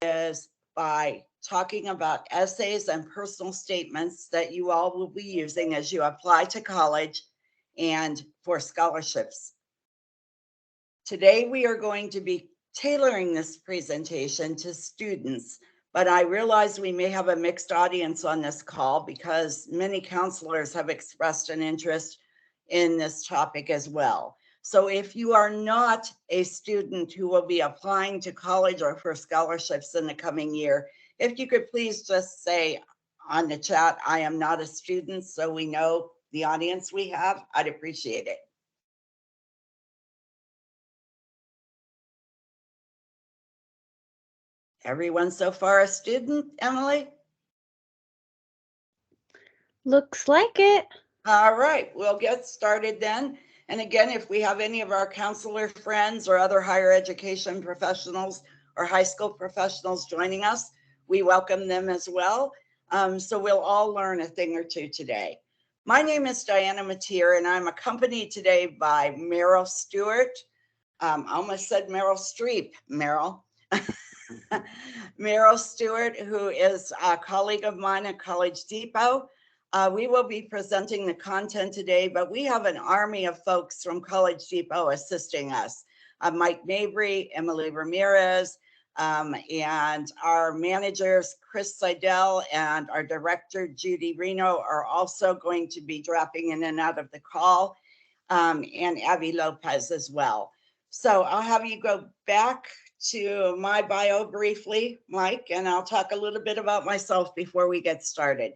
is by talking about essays and personal statements that you all will be using as you apply to college and for scholarships. Today, we are going to be tailoring this presentation to students, but I realize we may have a mixed audience on this call because many counselors have expressed an interest in this topic as well. So if you are not a student who will be applying to college or for scholarships in the coming year, if you could please just say on the chat, I am not a student, so we know the audience we have, I'd appreciate it. Everyone so far a student, Emily? Looks like it. All right, we'll get started then. And again, if we have any of our counselor friends or other higher education professionals or high school professionals joining us, we welcome them as well. So we'll all learn a thing or two today. My name is Diana Mateer, and I'm accompanied today by Meryl Stewart. I almost said Meryl Streep, Meryl. Meryl Stewart, who is a colleague of mine at College Depot. We will be presenting the content today, but we have an army of folks from College Depot assisting us. Mike Mabry, Emily Ramirez, and our managers, Chris Seidel, and our director, Judy Reno, are also going to be dropping in and out of the call, and Abby Lopez as well. So I'll have you go back to my bio briefly, Mike, and I'll talk a little bit about myself before we get started.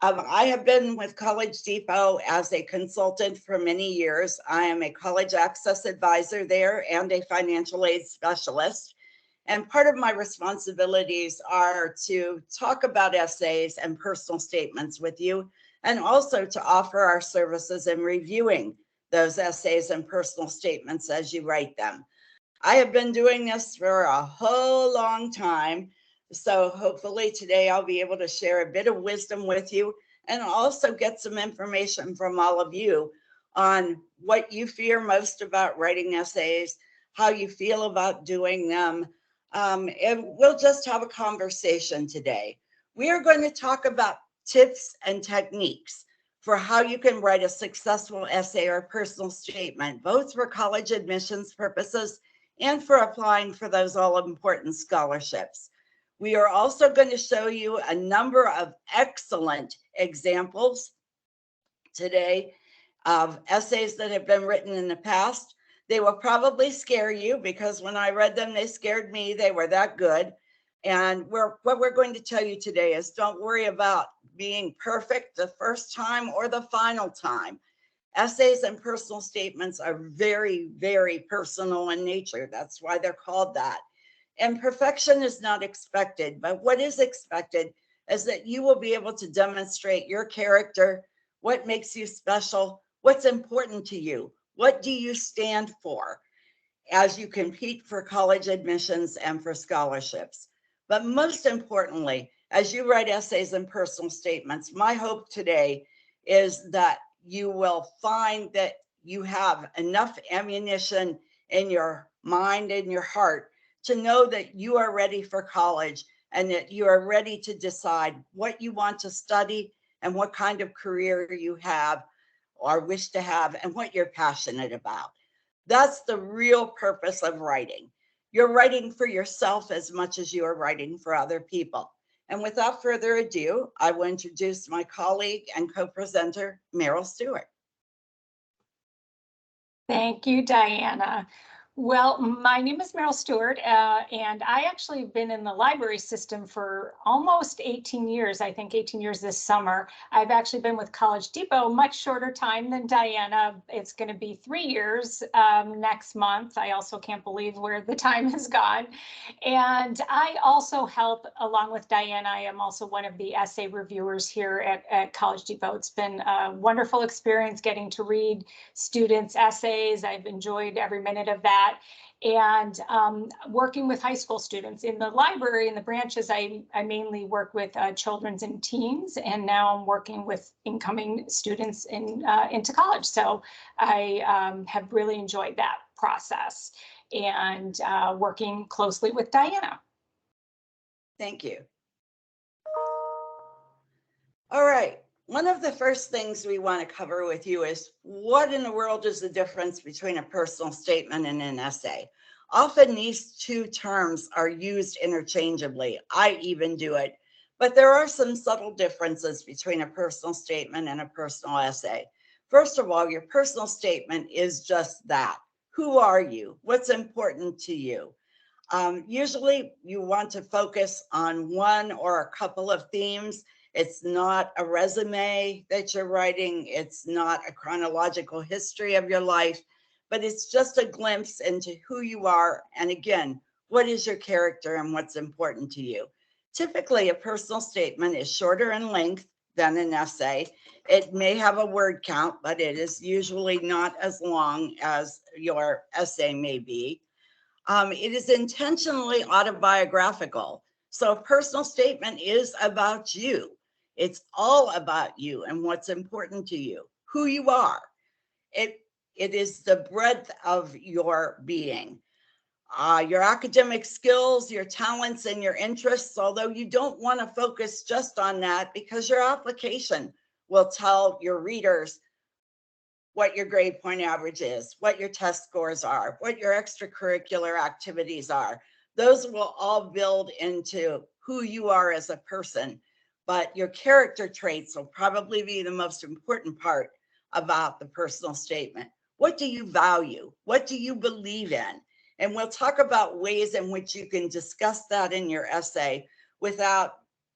I have been with College Depot as a consultant for many years. I am a college access advisor there and a financial aid specialist. And part of my responsibilities are to talk about essays and personal statements with you, and also to offer our services in reviewing those essays and personal statements as you write them. I have been doing this for a whole long time. So hopefully today I'll be able to share a bit of wisdom with you and also get some information from all of you on what you fear most about writing essays, how you feel about doing them. And we'll just have a conversation today. We are going to talk about tips and techniques for how you can write a successful essay or personal statement, both for college admissions purposes and for applying for those all-important scholarships. We are also going to show you a number of excellent examples today of essays that have been written in the past. They will probably scare you because when I read them, they scared me. They were that good. And what we're going to tell you today is don't worry about being perfect the first time or the final time. Essays and personal statements are very, very personal in nature. That's why they're called that. And perfection is not expected, but what is expected is that you will be able to demonstrate your character, what makes you special, what's important to you, what do you stand for as you compete for college admissions and for scholarships. But most importantly, as you write essays and personal statements, my hope today is that you will find that you have enough ammunition in your mind and your heart to know that you are ready for college and that you are ready to decide what you want to study and what kind of career you have or wish to have and what you're passionate about. That's the real purpose of writing. You're writing for yourself as much as you are writing for other people. And without further ado, I will introduce my colleague and co-presenter, Meryl Stewart. Thank you, Diana. Well, my name is Meryl Stewart, and I actually have been in the library system for almost 18 years, I think 18 years this summer. I've actually been with College Depot much shorter time than Diana. It's going to be 3 years next month. I also can't believe where the time has gone. And I also help, along with Diana, I am also one of the essay reviewers here at College Depot. It's been a wonderful experience getting to read students' essays. I've enjoyed every minute of that. And working with high school students in the library, in the branches, I mainly work with children's and teens, and now I'm working with incoming students into college. So I have really enjoyed that process and working closely with Diana. Thank you. All right. One of the first things we want to cover with you is what in the world is the difference between a personal statement and an essay? Often these two terms are used interchangeably. I even do it, but there are some subtle differences between a personal statement and a personal essay. First of all, your personal statement is just that. Who are you? What's important to you? Usually you want to focus on one or a couple of themes. It's not a resume that you're writing. It's not a chronological history of your life, but it's just a glimpse into who you are. And again, what is your character and what's important to you? Typically, a personal statement is shorter in length than an essay. It may have a word count, but it is usually not as long as your essay may be. It is intentionally autobiographical. So a personal statement is about you. It's all about you and what's important to you, who you are. It is the breadth of your being. Your academic skills, your talents, and your interests, although you don't want to focus just on that because your application will tell your readers what your grade point average is, what your test scores are, what your extracurricular activities are. Those will all build into who you are as a person, but your character traits will probably be the most important part about the personal statement. What do you value? What do you believe in? And we'll talk about ways in which you can discuss that in your essay without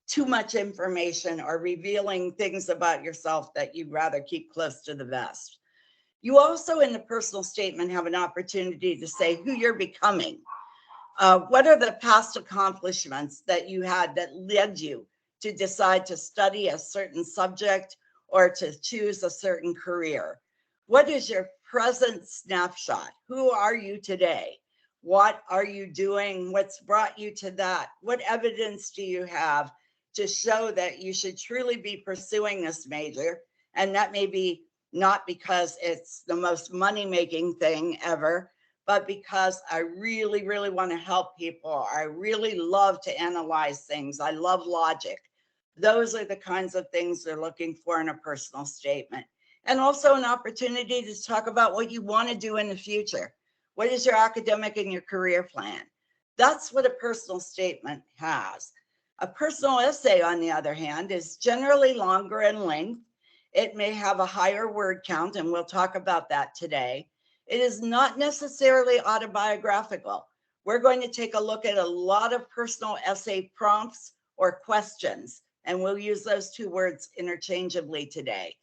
too much information or revealing things about yourself that you'd rather keep close to the vest. You also, in the personal statement, have an opportunity to say who you're becoming. What are the past accomplishments that you had that led you to decide to study a certain subject or to choose a certain career? What is your present snapshot? Who are you today? What are you doing? What's brought you to that? What evidence do you have to show that you should truly be pursuing this major? And that may be not because it's the most money-making thing ever, but because I really, really want to help people. I really love to analyze things. I love logic. Those are the kinds of things they're looking for in a personal statement. And also an opportunity to talk about what you want to do in the future. What is your academic and your career plan? That's what a personal statement has. A personal essay, on the other hand, is generally longer in length. It may have a higher word count, and we'll talk about that today. It is not necessarily autobiographical. We're going to take a look at a lot of personal essay prompts or questions, and we'll use those two words interchangeably today.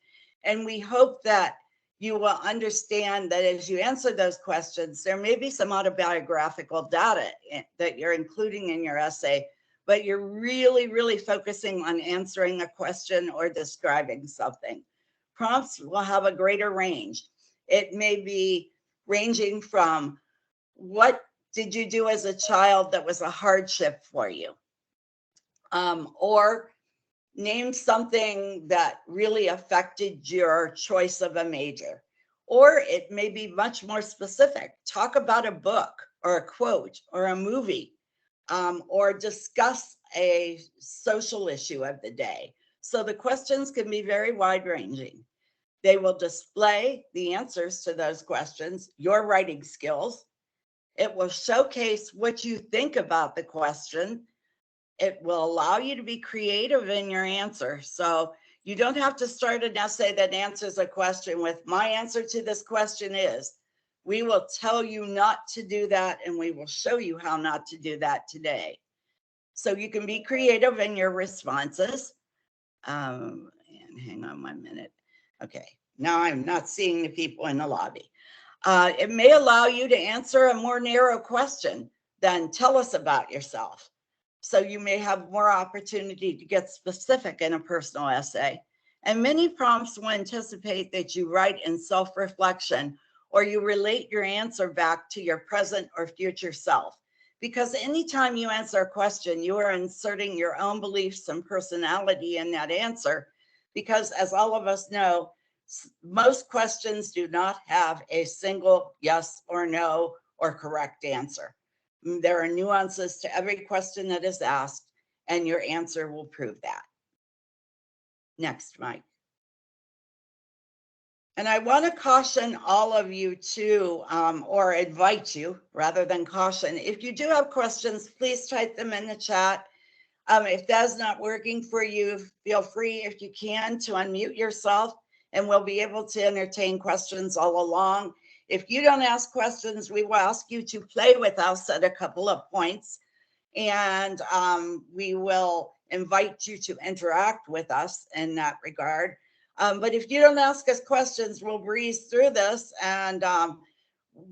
And we hope that you will understand that as you answer those questions, there may be some autobiographical data that you're including in your essay, but you're really, really focusing on answering a question or describing something. Prompts will have a greater range. It may be ranging from what did you do as a child that was a hardship for you? Or name something that really affected your choice of a major. Or it may be much more specific. Talk about a book or a quote or a movie. Or discuss a social issue of the day. So the questions can be very wide ranging. They will display the answers to those questions, your writing skills. It will showcase what you think about the question. It will allow you to be creative in your answer. So you don't have to start an essay that answers a question with, my answer to this question is. We will tell you not to do that, and we will show you how not to do that today. So you can be creative in your responses. And hang on 1 minute. Okay, now I'm not seeing the people in the lobby. It may allow you to answer a more narrow question than tell us about yourself. So you may have more opportunity to get specific in a personal essay. And many prompts will anticipate that you write in self-reflection or you relate your answer back to your present or future self. Because anytime you answer a question, you are inserting your own beliefs and personality in that answer. Because as all of us know, most questions do not have a single yes or no or correct answer. There are nuances to every question that is asked, and your answer will prove that. Next, Mike. And I want to caution all of you too, or invite you rather than caution. If you do have questions, please type them in the chat. If that's not working for you, feel free, if you can, to unmute yourself, and we'll be able to entertain questions all along. If you don't ask questions, we will ask you to play with us at a couple of points, and we will invite you to interact with us in that regard. But if you don't ask us questions, we'll breeze through this, and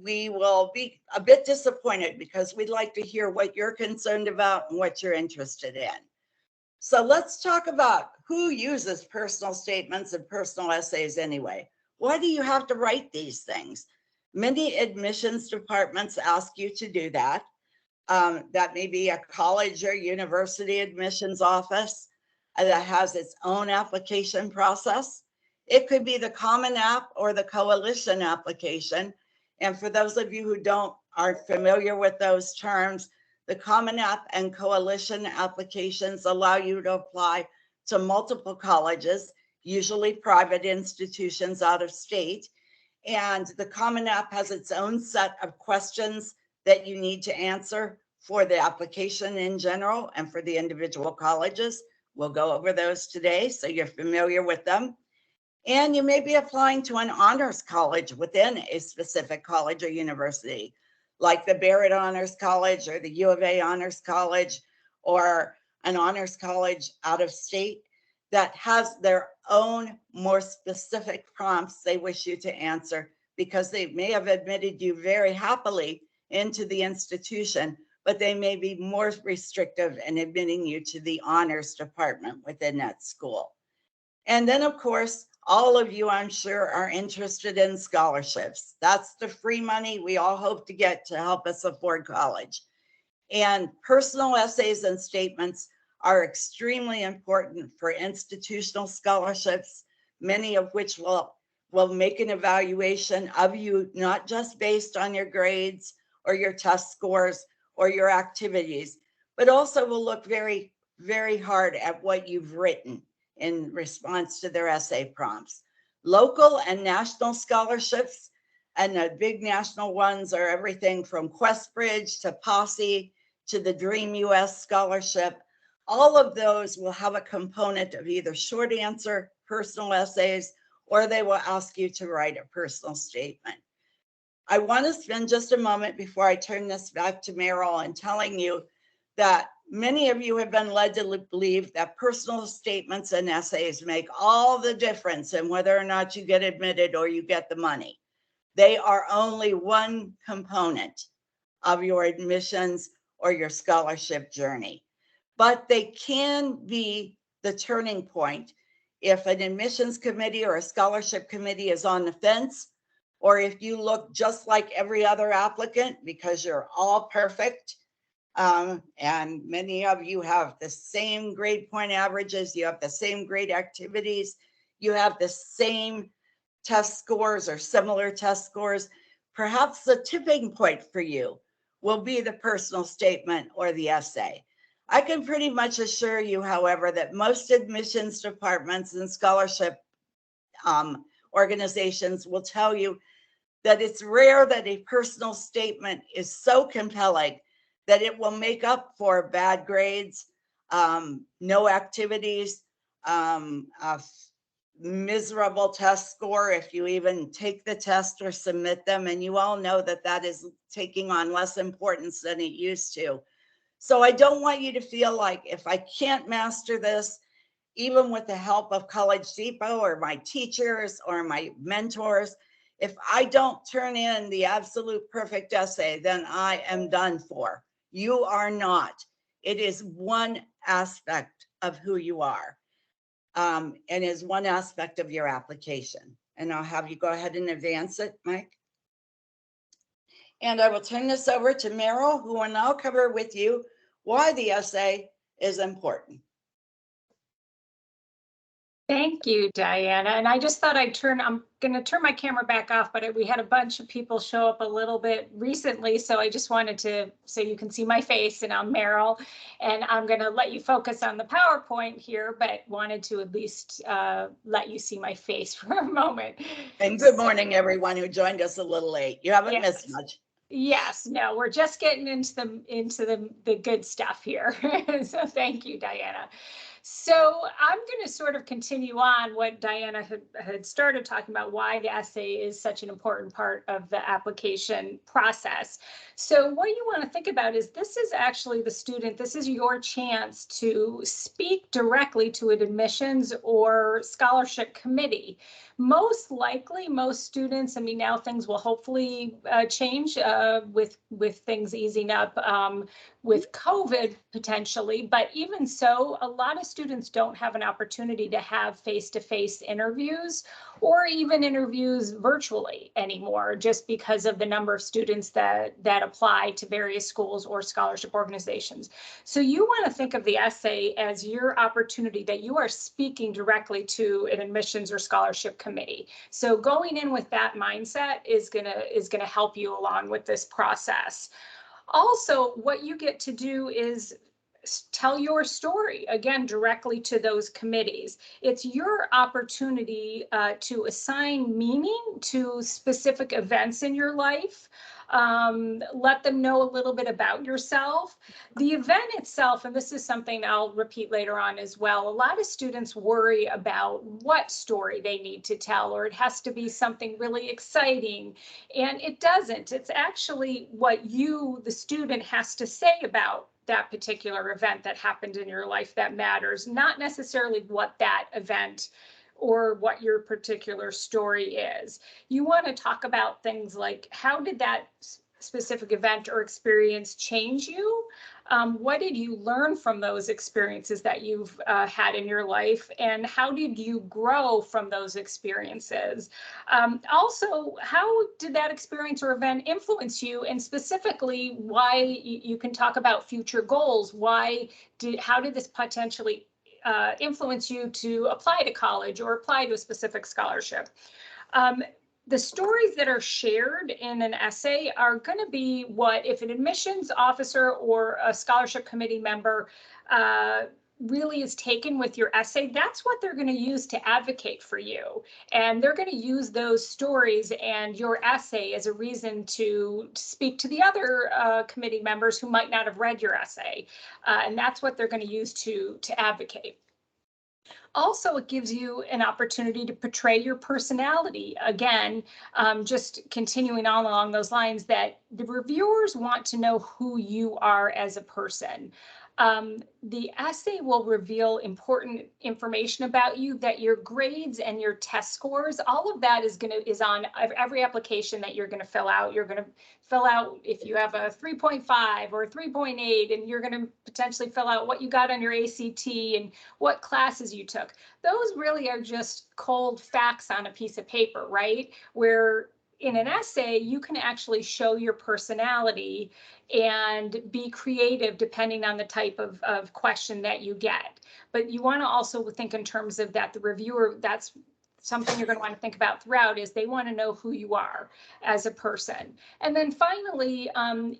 we will be a bit disappointed because we'd like to hear what you're concerned about and what you're interested in. So let's talk about who uses personal statements and personal essays anyway. Why do you have to write these things? Many admissions departments ask you to do that. That may be a college or university admissions office that has its own application process. It could be the Common App or the Coalition application. And for those of you who aren't familiar with those terms, the Common App and Coalition applications allow you to apply to multiple colleges, usually private institutions out of state. And the Common App has its own set of questions that you need to answer for the application in general and for the individual colleges. We'll go over those today so you're familiar with them. And you may be applying to an honors college within a specific college or university, like the Barrett Honors College or the U of A Honors College, or an honors college out of state that has their own more specific prompts they wish you to answer, because they may have admitted you very happily into the institution, but they may be more restrictive in admitting you to the honors department within that school. And then, of course, all of you, I'm sure, are interested in scholarships. That's the free money we all hope to get to help us afford college. And personal essays and statements are extremely important for institutional scholarships, many of which will make an evaluation of you, not just based on your grades or your test scores or your activities, but also will look very, very hard at what you've written in response to their essay prompts. Local and national scholarships, and the big national ones are everything from QuestBridge to Posse to the Dream US Scholarship. All of those will have a component of either short answer personal essays, or they will ask you to write a personal statement. I want to spend just a moment before I turn this back to Meryl and telling you that many of you have been led to believe that personal statements and essays make all the difference in whether or not you get admitted or you get the money. They are only one component of your admissions or your scholarship journey, but they can be the turning point if an admissions committee or a scholarship committee is on the fence, or if you look just like every other applicant because you're all perfect. And many of you have the same grade point averages, you have the same grade activities, you have the same test scores or similar test scores. Perhaps the tipping point for you will be the personal statement or the essay. I can pretty much assure you, however, that most admissions departments and scholarship organizations will tell you that it's rare that a personal statement is so compelling that it will make up for bad grades, no activities, a miserable test score if you even take the test or submit them. And you all know that that is taking on less importance than it used to. So I don't want you to feel like if I can't master this, even with the help of College Depot or my teachers or my mentors, if I don't turn in the absolute perfect essay, then I am done for. You are not. It is one aspect of who you are, and is one aspect of your application. And I'll have you go ahead and advance it, Mike. And I will turn this over to Meryl, who will now cover with you why the essay is important. Thank you, Diana. And I just thought I'm going to turn my camera back off, but we had a bunch of people show up a little bit recently. So I just wanted to, so you can see my face, and I'm Meryl, and I'm going to let you focus on the PowerPoint here, but wanted to at least let you see my face for a moment. And good morning, everyone who joined us a little late. You haven't Yes. missed much. Yes, no, we're just getting into the good stuff here. So thank you, Diana. So I'm going to sort of continue on what Diana had started talking about, why the essay is such an important part of the application process. So what you want to think about is this is actually the student, this is your chance to speak directly to an admissions or scholarship committee. Most likely, most students, I mean, now things will hopefully change with things easing up with COVID potentially, but even so, a lot of students don't have an opportunity to have face-to-face interviews or even interviews virtually anymore, just because of the number of students that apply to various schools or scholarship organizations. So you want to think of the essay as your opportunity that you are speaking directly to an admissions or scholarship committee. So going in with that mindset is gonna help you along with this process. Also, what you get to do is tell your story, again, directly to those committees. It's your opportunity to assign meaning to specific events in your life. Let them know a little bit about yourself. The event itself, and this is something I'll repeat later on as well, a lot of students worry about what story they need to tell, or it has to be something really exciting. And it doesn't. It's actually what you, the student, has to say about that particular event that happened in your life that matters, not necessarily what that event or what your particular story is. You want to talk about things like, how did that specific event or experience change you? What did you learn from those experiences that you've had in your life? And how did you grow from those experiences? Also, how did that experience or event influence you? And specifically, why you can talk about future goals. How did this potentially influence you to apply to college or apply to a specific scholarship? The stories that are shared in an essay are going to be what, if an admissions officer or a scholarship committee member really is taken with your essay, that's what they're going to use to advocate for you. And they're going to use those stories and your essay as a reason to speak to the other committee members who might not have read your essay. And that's what they're going to use to advocate. Also, it gives you an opportunity to portray your personality. Again, just continuing on along those lines, that the reviewers want to know who you are as a person. The essay will reveal important information about you, that your grades and your test scores, all of that is on every application that you're going to fill out. You're going to fill out if you have a 3.5 or a 3.8, and you're going to potentially fill out what you got on your ACT and what classes you took. Those really are just cold facts on a piece of paper, right? Where in an essay, you can actually show your personality and be creative depending on the type of question that you get. But you want to also think in terms of that the reviewer, that's something you're going to want to think about throughout, is they want to know who you are as a person. And then finally,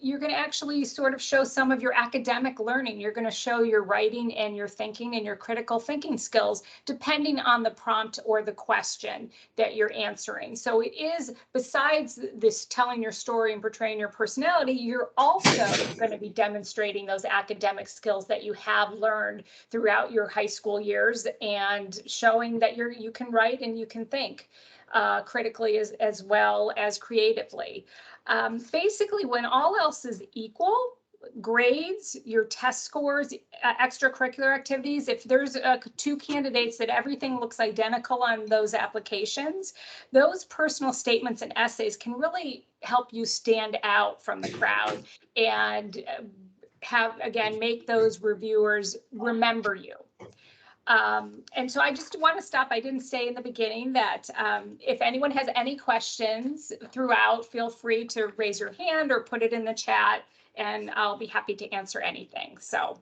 you're going to actually sort of show some of your academic learning. You're going to show your writing and your thinking and your critical thinking skills, depending on the prompt or the question that you're answering. So it is, besides this telling your story and portraying your personality, you're also going to be demonstrating those academic skills that you have learned throughout your high school years, and showing that you can write and you can think critically as well as creatively. Basically, when all else is equal, grades, your test scores, extracurricular activities, if there's two candidates that everything looks identical on those applications, those personal statements and essays can really help you stand out from the crowd and make those reviewers remember you. And so I just want to stop. I didn't say in the beginning that if anyone has any questions throughout, feel free to raise your hand or put it in the chat, and I'll be happy to answer anything. So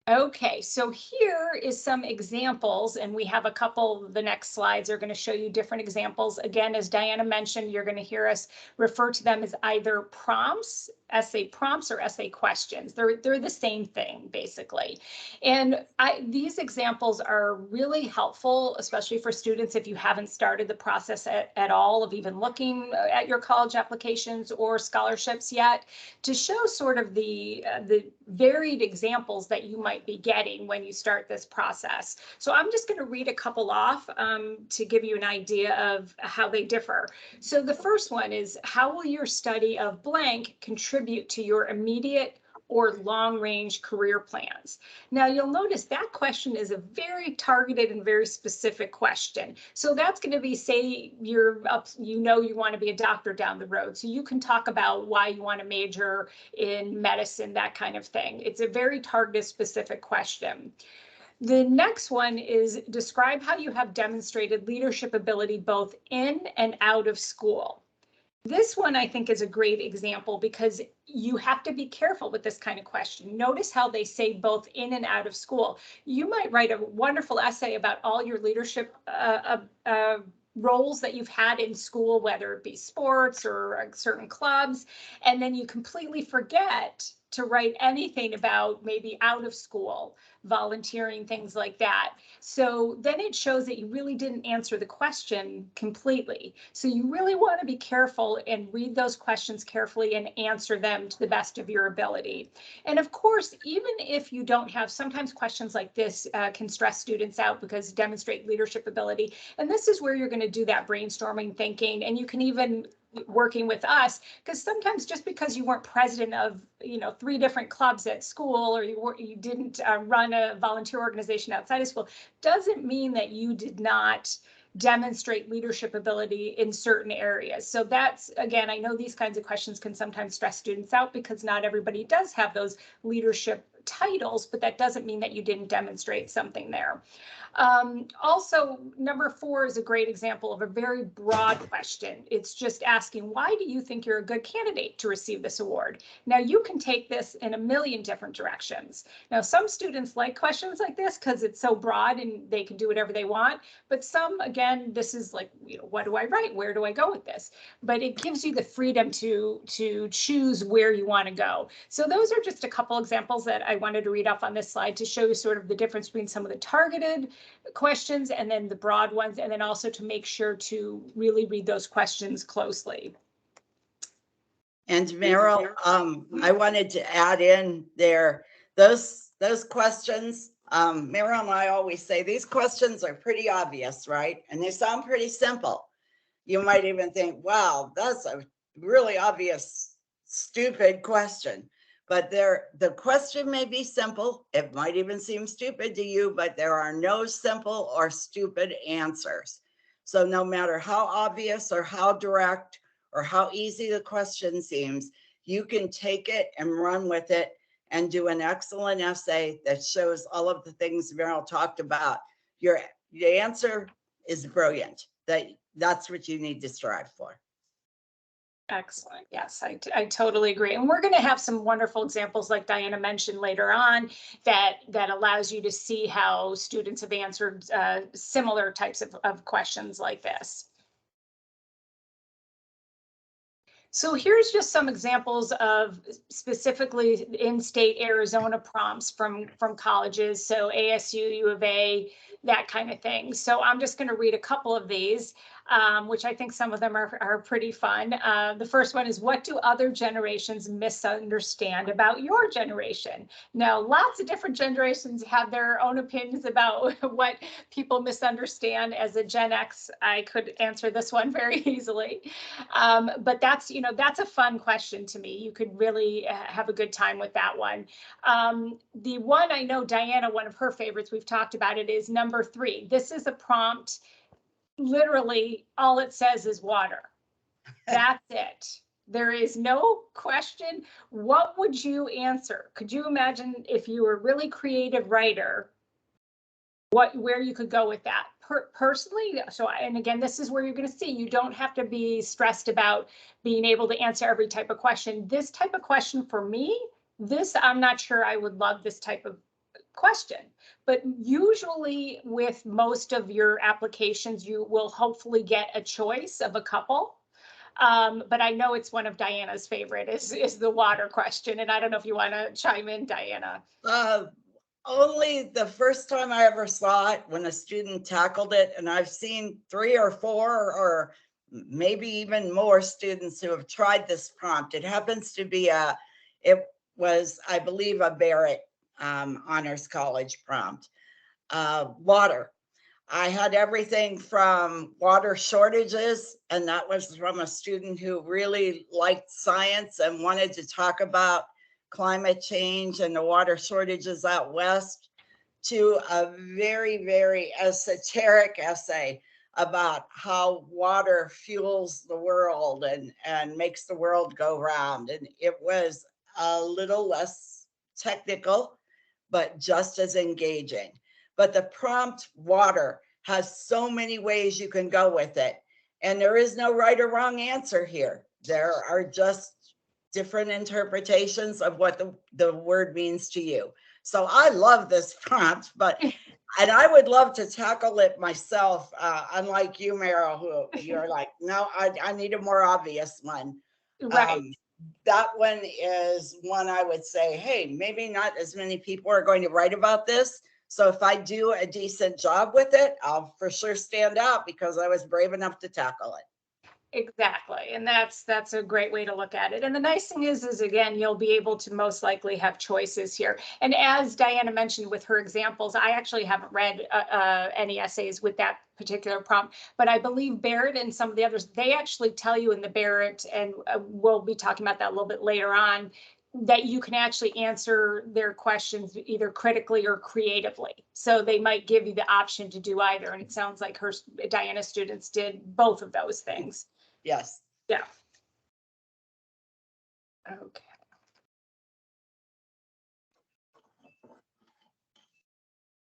Okay, so here is some examples, and we have a couple, the next slides are going to show you different examples. Again, as Diana mentioned, you're going to hear us refer to them as either prompts, essay prompts, or essay questions. They're the same thing, basically. And these examples are really helpful, especially for students if you haven't started the process at all of even looking at your college applications or scholarships yet, to show sort of the varied examples that you might be getting when you start this process. So I'm just going to read a couple off to give you an idea of how they differ. So the first one is, how will your study of blank contribute to your immediate or long-range career plans? Now you'll notice that question is a very targeted and very specific question. So that's going to be, say you're up, you want to be a doctor down the road. So you can talk about why you want to major in medicine, that kind of thing. It's a very targeted, specific question. The next one is, describe how you have demonstrated leadership ability both in and out of school. This one I think is a great example because you have to be careful with this kind of question. Notice how they say both in and out of school. You might write a wonderful essay about all your leadership roles that you've had in school, whether it be sports or certain clubs, and then you completely forget to write anything about maybe out of school, volunteering, things like that. So then it shows that you really didn't answer the question completely. So you really want to be careful and read those questions carefully and answer them to the best of your ability. And of course, even if you don't have, sometimes questions like this can stress students out because demonstrate leadership ability. And this is where you're going to do that brainstorming thinking, and you can even working with us, because sometimes just because you weren't president of 3 different clubs at school, or you didn't run a volunteer organization outside of school, doesn't mean that you did not demonstrate leadership ability in certain areas. So that's, again, I know these kinds of questions can sometimes stress students out because not everybody does have those leadership titles, but that doesn't mean that you didn't demonstrate something there. Also, number 4 is a great example of a very broad question. It's just asking, why do you think you're a good candidate to receive this award? Now, you can take this in a million different directions. Now, some students like questions like this because it's so broad and they can do whatever they want. But some, again, this is like, what do I write? Where do I go with this? But it gives you the freedom to choose where you want to go. So those are just a couple examples that I wanted to read off on this slide to show you sort of the difference between some of the targeted questions and then the broad ones, and then also to make sure to really read those questions closely. And Meryl, I wanted to add in there, those questions, Meryl and I always say these questions are pretty obvious, right? And they sound pretty simple. You might even think, wow, that's a really obvious, stupid question. But the question may be simple. It might even seem stupid to you, but there are no simple or stupid answers. So no matter how obvious or how direct or how easy the question seems, you can take it and run with it and do an excellent essay that shows all of the things Meryl talked about. Your answer is brilliant. That's what you need to strive for. Excellent. Yes, I totally agree. And we're going to have some wonderful examples like Diana mentioned later on that allows you to see how students have answered similar types of questions like this. So here's just some examples of specifically in-state Arizona prompts from colleges. So ASU, U of A, that kind of thing. So I'm just going to read a couple of these, which I think some of them are pretty fun. The first one is, what do other generations misunderstand about your generation? Now, lots of different generations have their own opinions about what people misunderstand. As a Gen X, I could answer this one very easily. But that's, that's a fun question to me. You could really have a good time with that one. The one I know Diana, one of her favorites, we've talked about it, is number 3. This is a prompt. Literally, all it says is water. That's it. There is no question. What would you answer? Could you imagine if you were a really creative writer, where you could go with that? Personally, and again, this is where you're going to see you don't have to be stressed about being able to answer every type of question. This type of question for me, I'm not sure I would love this type of question. But usually with most of your applications, you will hopefully get a choice of a couple. But I know it's one of Diana's favorite is the water question. And I don't know if you want to chime in, Diana. Only the first time I ever saw it when a student tackled it, and I've seen 3 or 4 or maybe even more students who have tried this prompt. It happens to be it was, I believe, a Barrett Honors College prompt. Water. I had everything from water shortages, and that was from a student who really liked science and wanted to talk about climate change and the water shortages out west, to a very, very esoteric essay about how water fuels the world and makes the world go round. And it was a little less technical, but just as engaging. But the prompt water has so many ways you can go with it. And there is no right or wrong answer here. There are just different interpretations of what the word means to you. So I love this prompt, and I would love to tackle it myself, unlike you, Meryl, who you're like, no, I need a more obvious one. Right. That one is one I would say, hey, maybe not as many people are going to write about this. So if I do a decent job with it, I'll for sure stand out because I was brave enough to tackle it. Exactly. And that's a great way to look at it. And the nice thing is again, you'll be able to most likely have choices here. And as Diana mentioned with her examples, I actually haven't read any essays with that particular prompt, but I believe Barrett and some of the others, they actually tell you in the Barrett, and we'll be talking about that a little bit later on, that you can actually answer their questions either critically or creatively. So they might give you the option to do either. And it sounds like Diana's students did both of those things. Yes. Yeah. Okay.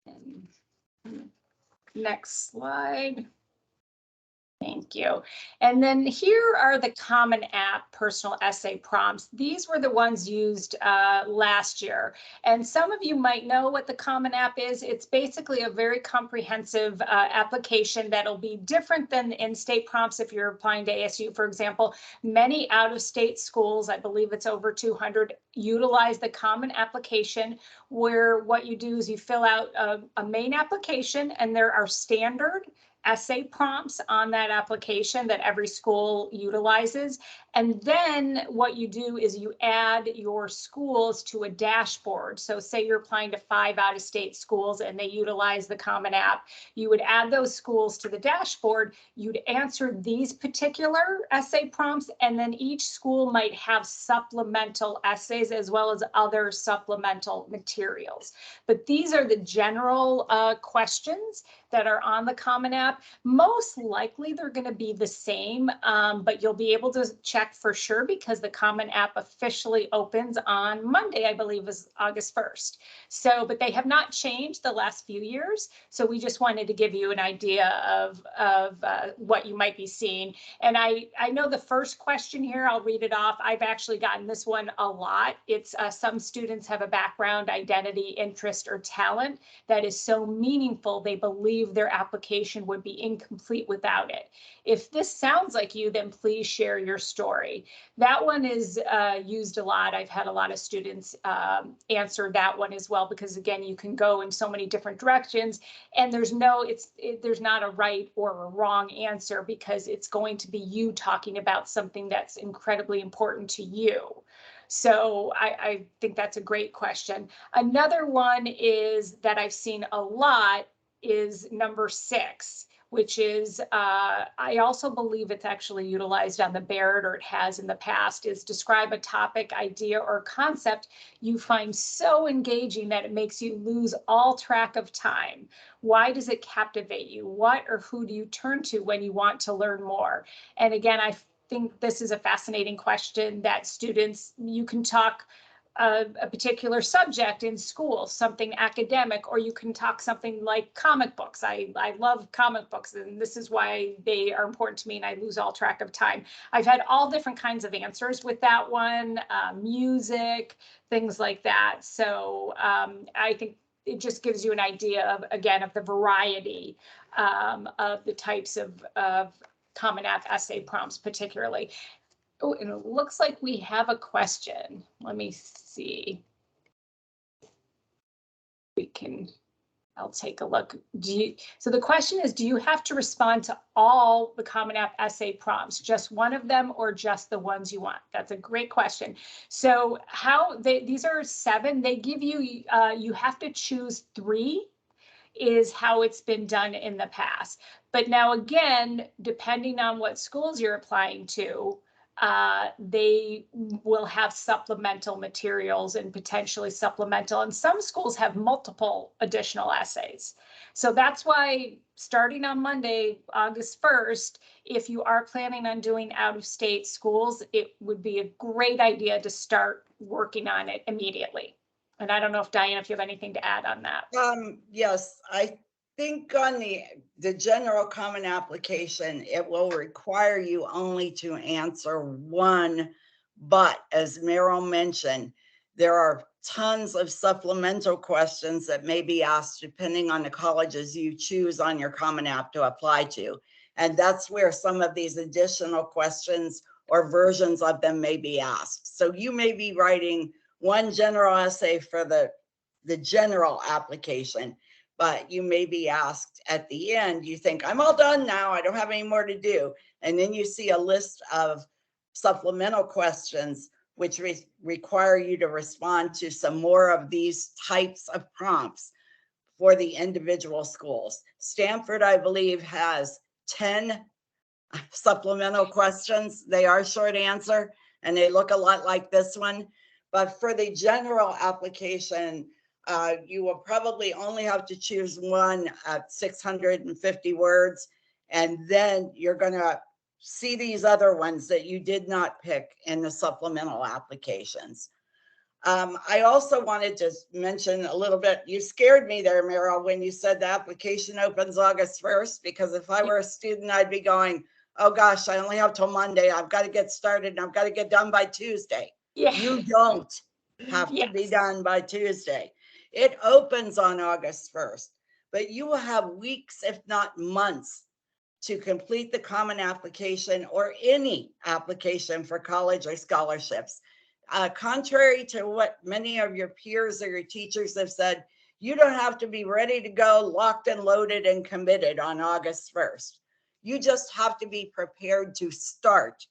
And next slide. Thank you. And then here are the Common App personal essay prompts. These were the ones used last year. And some of you might know what the Common App is. It's basically a very comprehensive application that'll be different than the in-state prompts if you're applying to ASU, for example. Many out-of-state schools, I believe it's over 200, utilize the Common Application, where what you do is you fill out a main application, and there are standard essay prompts on that application that every school utilizes. And then what you do is you add your schools to a dashboard. So say you're applying to 5 out-of-state schools and they utilize the Common App. You would add those schools to the dashboard. You'd answer these particular essay prompts, and then each school might have supplemental essays as well as other supplemental materials. But these are the general questions that are on the Common App. Most likely they're going to be the same, but you'll be able to check for sure because the Common App officially opens on Monday, I believe is August 1st. So, but they have not changed the last few years. So we just wanted to give you an idea of what you might be seeing. And I know the first question here, I'll read it off. I've actually gotten this one a lot. It's some students have a background, identity, interest, or talent that is so meaningful they believe their application would be incomplete without it. If this sounds like you, then please share your story. That one is used a lot. I've had a lot of students answer that one as well, because again, you can go in so many different directions, and there's not a right or a wrong answer, because it's going to be you talking about something that's incredibly important to you. So I think that's a great question. Another one is that I've seen a lot is number 6, which is, I also believe it's actually utilized on the Barrett, or it has in the past, is describe a topic, idea, or concept you find so engaging that it makes you lose all track of time. Why does it captivate you? What or who do you turn to when you want to learn more? And again, I think this is a fascinating question that students, you can talk a particular subject in school, something academic, or you can talk something like comic books. I love comic books, and this is why they are important to me, and I lose all track of time. I've had all different kinds of answers with that one, music, things like that. So I think it just gives you an idea of, again, of the variety of the types of Common App essay prompts particularly. Oh, and it looks like we have a question. Let me see. I'll take a look. So the question is, do you have to respond to all the Common App essay prompts, just one of them or just the ones you want? That's a great question. So these are 7, they give you, you have to choose 3 is how it's been done in the past. But now again, depending on what schools you're applying to, they will have supplemental materials and potentially supplemental, and some schools have multiple additional essays. So that's why starting on Monday, August 1st, if you are planning on doing out-of-state schools, it would be a great idea to start working on it immediately. And I don't know if Diana, if you have anything to add on that. Yes, I think on the general common application, it will require you only to answer 1, but as Meryl mentioned, there are tons of supplemental questions that may be asked depending on the colleges you choose on your Common App to apply to. And that's where some of these additional questions or versions of them may be asked. So you may be writing 1 general essay for the general application, but you may be asked at the end, you think, I'm all done now, I don't have any more to do. And then you see a list of supplemental questions which require you to respond to some more of these types of prompts for the individual schools. Stanford, I believe, has 10 supplemental questions. They are short answer and they look a lot like this one. But for the general application, you will probably only have to choose 1 at 650 words. And then you're going to see these other ones that you did not pick in the supplemental applications. I also wanted to mention a little bit, you scared me there, Meryl, when you said the application opens August 1st, because if I were a student, I'd be going, oh gosh, I only have till Monday. I've got to get started and I've got to get done by Tuesday. Yeah. You don't have to be done by Tuesday. It opens on August 1st, but you will have weeks, if not months, to complete the common application or any application for college or scholarships. Contrary to what many of your peers or your teachers have said, you don't have to be ready to go, locked and loaded and committed on August 1st. You just have to be prepared to start.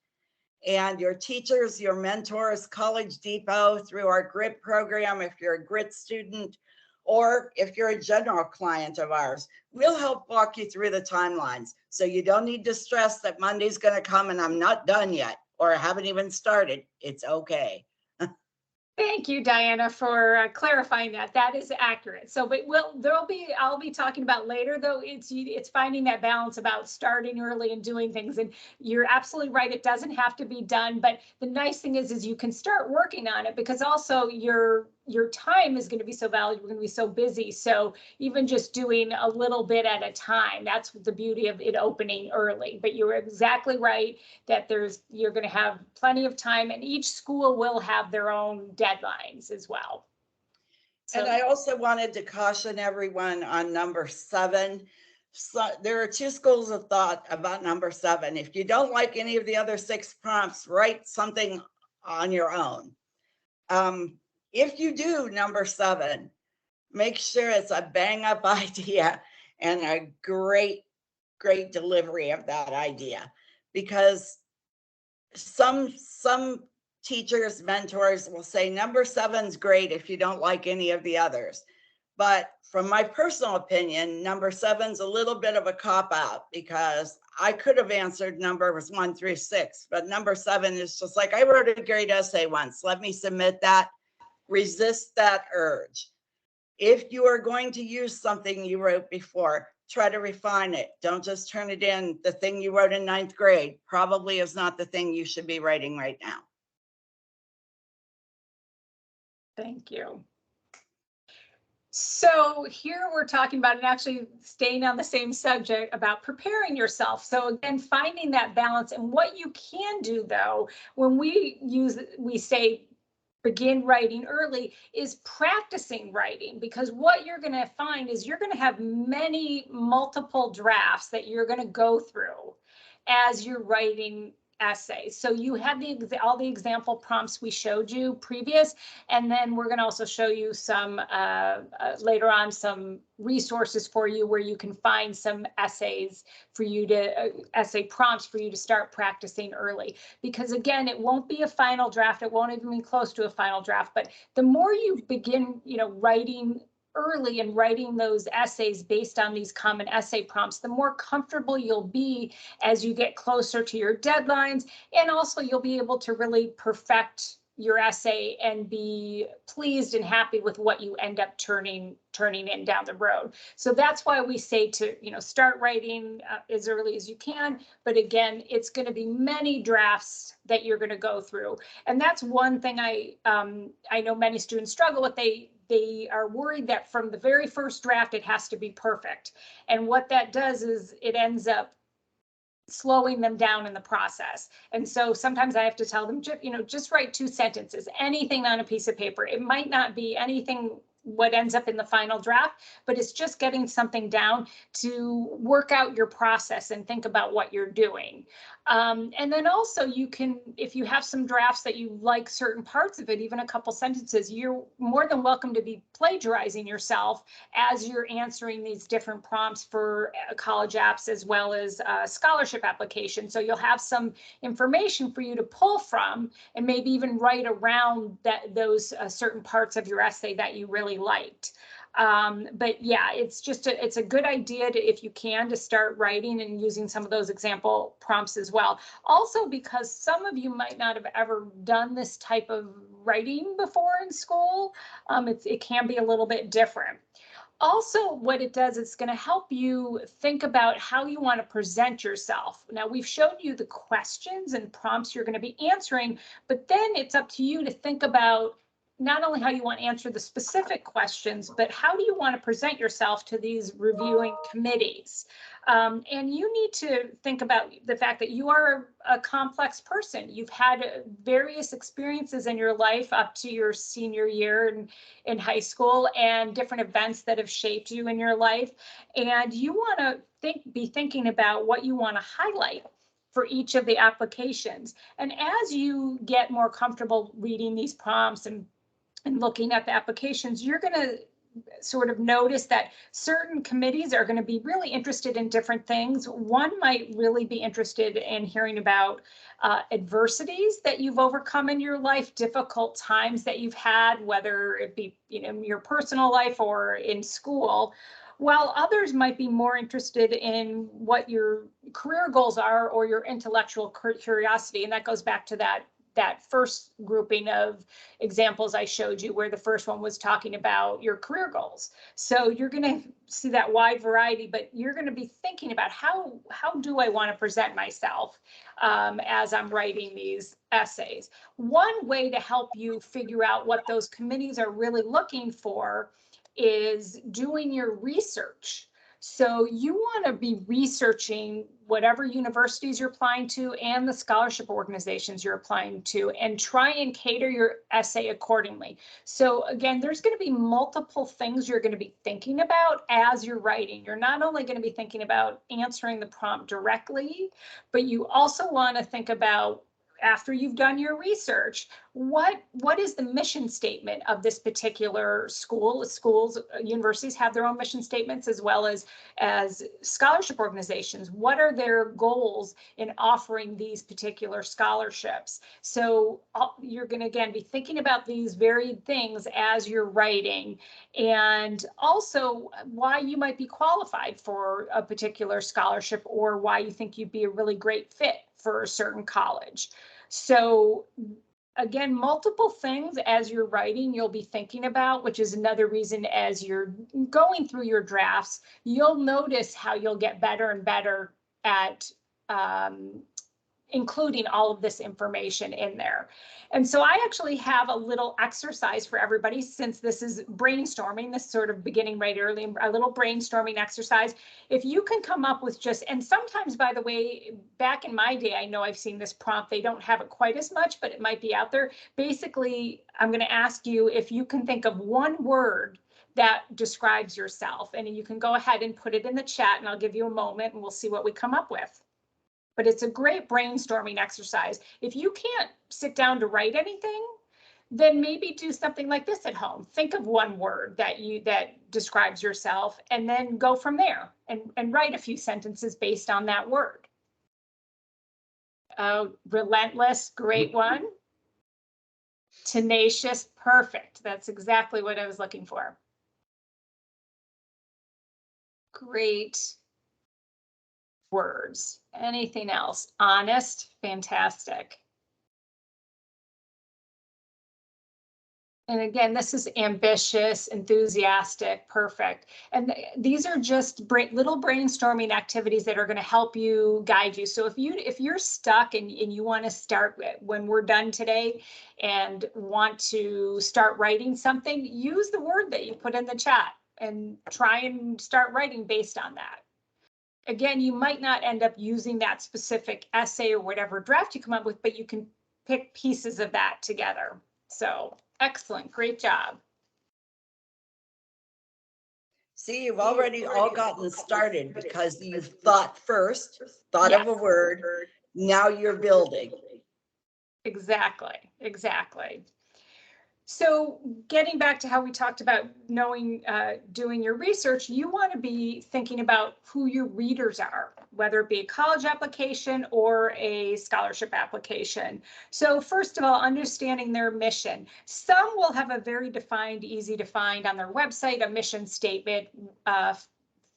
And your teachers, your mentors, College Depot, through our GRIT program, if you're a GRIT student, or if you're a general client of ours, we'll help walk you through the timelines. So you don't need to stress that Monday's going to come and I'm not done yet, or I haven't even started. It's okay. Thank you, Diana, for clarifying that. That is accurate. So, but I'll be talking about later, though, it's finding that balance about starting early and doing things. And you're absolutely right. It doesn't have to be done. But the nice thing is you can start working on it, because also your time is going to be so valuable. We're going to be so busy. So even just doing a little bit at a time, that's the beauty of it opening early. But you're exactly right that you're going to have plenty of time, and each school will have their own deadlines as well. So, and I also wanted to caution everyone on number 7. So there are 2 schools of thought about number 7. If you don't like any of the other 6 prompts, write something on your own. If you do number 7, make sure it's a bang up idea and a great delivery of that idea, because some teachers, mentors will say number 7's great if you don't like any of the others. But from my personal opinion, number 7's a little bit of a cop out, because I could have answered numbers 1 through 6, but number 7 is just like, I wrote a great essay once, let me submit that. Resist that urge. If you are going to use something you wrote before, try to refine it. Don't just turn it in. The thing you wrote in 9th grade probably is not the thing you should be writing right now. thank you. So here we're talking about, and actually staying on the same subject, about preparing yourself. So again, finding that balance. And what you can do, though, when we say begin writing early is practicing writing, because what you're going to find is you're going to have multiple drafts that you're going to go through as you're writing essays. So you had all the example prompts we showed you previous, and then we're going to also show you some later on some resources for you where you can find some essays for you to essay prompts for you to start practicing early. Because again, it won't be a final draft, it won't even be close to a final draft, but the more you begin, writing early and writing those essays based on these common essay prompts, the more comfortable you'll be as you get closer to your deadlines. And also you'll be able to really perfect your essay and be pleased and happy with what you end up turning in down the road. So that's why we say to, start writing as early as you can. But again, it's going to be many drafts that you're going to go through. And that's one thing I know many students struggle with. They are worried that from the very first draft, it has to be perfect. And what that does is it ends up slowing them down in the process. And so sometimes I have to tell them, just write 2 sentences, anything on a piece of paper. It might not be anything what ends up in the final draft, but it's just getting something down to work out your process and think about what you're doing. And then also you can, if you have some drafts that you like certain parts of it, even a couple sentences, you're more than welcome to be plagiarizing yourself as you're answering these different prompts for college apps as well as scholarship applications. So you'll have some information for you to pull from and maybe even write around those certain parts of your essay that you really liked. But yeah, it's a good idea to, if you can, to start writing and using some of those example prompts as well. Also, because some of you might not have ever done this type of writing before in school, it can be a little bit different. Also, what it does, it's going to help you think about how you want to present yourself. Now, we've shown you the questions and prompts you're going to be answering, but then it's up to you to think about not only how you want to answer the specific questions, but how do you want to present yourself to these reviewing committees? And you need to think about the fact that you are a complex person. You've had various experiences in your life up to your senior year in high school, and different events that have shaped you in your life. And you want to be thinking about what you want to highlight for each of the applications. And as you get more comfortable reading these prompts and looking at the applications, you're going to sort of notice that certain committees are going to be really interested in different things. One might really be interested in hearing about adversities that you've overcome in your life, difficult times that you've had, whether it be your personal life or in school, while others might be more interested in what your career goals are or your intellectual curiosity. And that goes back to that first grouping of examples I showed you, where the first one was talking about your career goals. So you're going to see that wide variety, but you're going to be thinking about how do I want to present myself as I'm writing these essays. One way to help you figure out what those committees are really looking for is doing your research. So you want to be researching whatever universities you're applying to and the scholarship organizations you're applying to, and try and cater your essay accordingly. So again, there's going to be multiple things you're going to be thinking about as you're writing. You're not only going to be thinking about answering the prompt directly, but you also want to think about, after you've done your research, what is the mission statement of this particular school? Universities have their own mission statements, as well as scholarship organizations. What are their goals in offering these particular scholarships? So you're going to, again, be thinking about these varied things as you're writing, and also why you might be qualified for a particular scholarship, or why you think you'd be a really great fit for a certain college. So again, multiple things as you're writing you'll be thinking about, which is another reason as you're going through your drafts, you'll notice how you'll get better and better at including all of this information in there. And so I actually have a little exercise for everybody, since this is brainstorming, this sort of beginning right early, a little brainstorming exercise. If you can come up with just, and sometimes, by the way, back in my day, I know I've seen this prompt, they don't have it quite as much, but it might be out there. Basically, I'm going to ask you if you can think of one word that describes yourself, and you can go ahead and put it in the chat, and I'll give you a moment and we'll see what we come up with. But it's a great brainstorming exercise. If you can't sit down to write anything, then maybe do something like this at home. Think of one word that describes yourself, and then go from there and write a few sentences based on that word. Relentless, great one. Tenacious, perfect. That's exactly what I was looking for. Great words. Anything else? Honest, fantastic. And again, this is ambitious, enthusiastic, perfect. And these are just little brainstorming activities that are going to help you, guide you. So if you're stuck and you want to start when we're done today and want to start writing something, use the word that you put in the chat and try and start writing based on that. Again, you might not end up using that specific essay or whatever draft you come up with, but you can pick pieces of that together. So excellent, great job. See, you've already all gotten started because you've thought first, thought of a word, now you're building. Exactly, exactly. So getting back to how we talked about knowing, doing your research, you want to be thinking about who your readers are, whether it be a college application or a scholarship application. So first of all, understanding their mission. Some will have a very defined, easy to find on their website, a mission statement,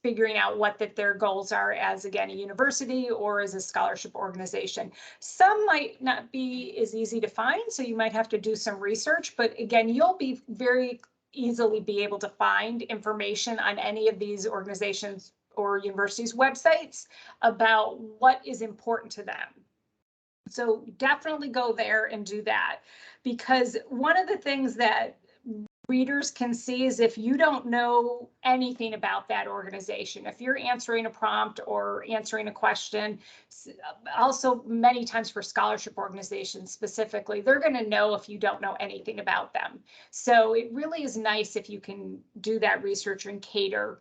figuring out what their goals are as, again, a university or as a scholarship organization. Some might not be as easy to find, so you might have to do some research, but again, you'll be very easily be able to find information on any of these organizations or universities' websites about what is important to them. So definitely go there and do that, because one of the things that readers can see is if you don't know anything about that organization, if you're answering a prompt or answering a question, also many times for scholarship organizations specifically, they're going to know if you don't know anything about them. So it really is nice if you can do that research and cater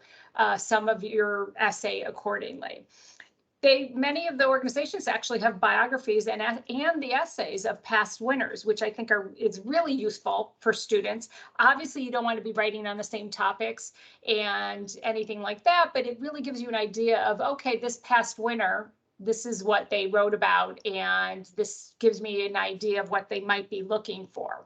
some of your essay accordingly. Many of the organizations actually have biographies and the essays of past winners, which I think is really useful for students. Obviously, you don't want to be writing on the same topics and anything like that, but it really gives you an idea of, okay, this past winner, this is what they wrote about, and this gives me an idea of what they might be looking for.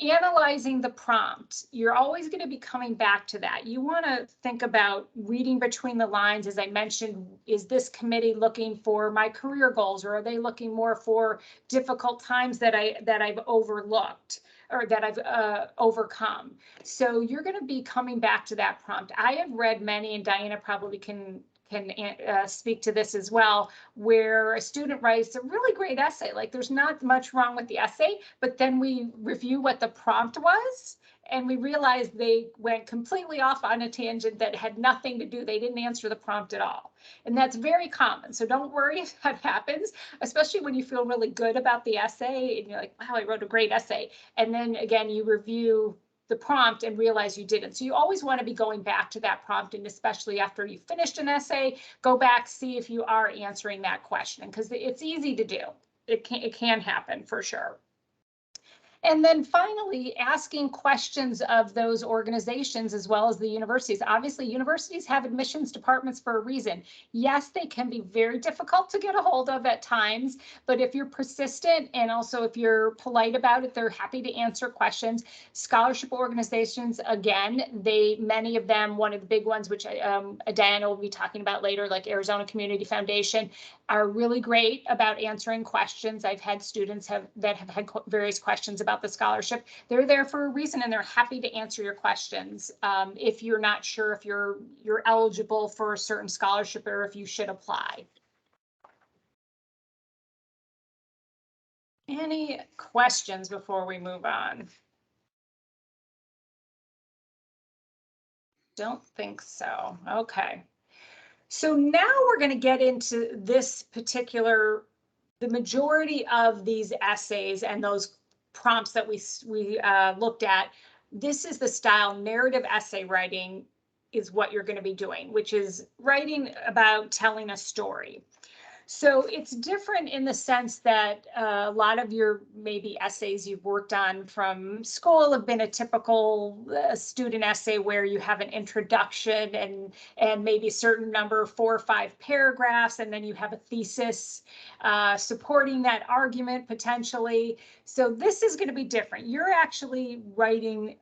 Analyzing the prompt, you're always going to be coming back to that. You want to think about reading between the lines. As I mentioned, is this committee looking for my career goals, or are they looking more for difficult times that I've overlooked or that I've overcome? So you're going to be coming back to that prompt. I have read many, and Diana probably can speak to this as well, where a student writes a really great essay. Like, there's not much wrong with the essay, but then we review what the prompt was, and we realized they went completely off on a tangent that had nothing to do. They didn't answer the prompt at all. And that's very common. So don't worry if that happens, especially when you feel really good about the essay and you're like, wow, I wrote a great essay. And then again, you review the prompt and realize you didn't. So you always want to be going back to that prompt, and especially after you finished an essay, go back, see if you are answering that question, because it's easy to do. It can happen for sure. And then finally, asking questions of those organizations as well as the universities. Obviously, universities have admissions departments for a reason. Yes, they can be very difficult to get a hold of at times, but if you're persistent and also if you're polite about it, they're happy to answer questions. Scholarship organizations, again, many of them, one of the big ones, which Diana will be talking about later, like Arizona Community Foundation, are really great about answering questions. I've had students that have had various questions about the scholarship. They're there for a reason, and they're happy to answer your questions if you're not sure if you're eligible for a certain scholarship or if you should apply. Any questions before we move on? Don't think so. Okay. So now we're going to get into this particular, the majority of these essays and those prompts that we looked at. This is the style narrative essay writing is what you're going to be doing, which is writing about telling a story. So it's different in the sense that a lot of your maybe essays you've worked on from school have been a typical student essay where you have an introduction and maybe a certain number, 4 or 5 paragraphs, and then you have a thesis supporting that argument potentially. So this is going to be different. You're actually writing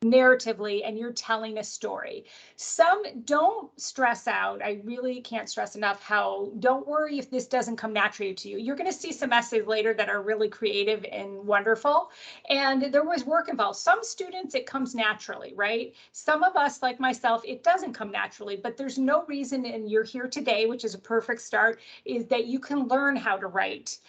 narratively and you're telling a story. Some don't stress out. I really can't stress enough how don't worry if this doesn't come naturally to you. You're going to see some essays later that are really creative and wonderful. And there was work involved. Some students, it comes naturally, right? Some of us, like myself, it doesn't come naturally, but there's no reason, and you're here today, which is a perfect start, is that you can learn how to write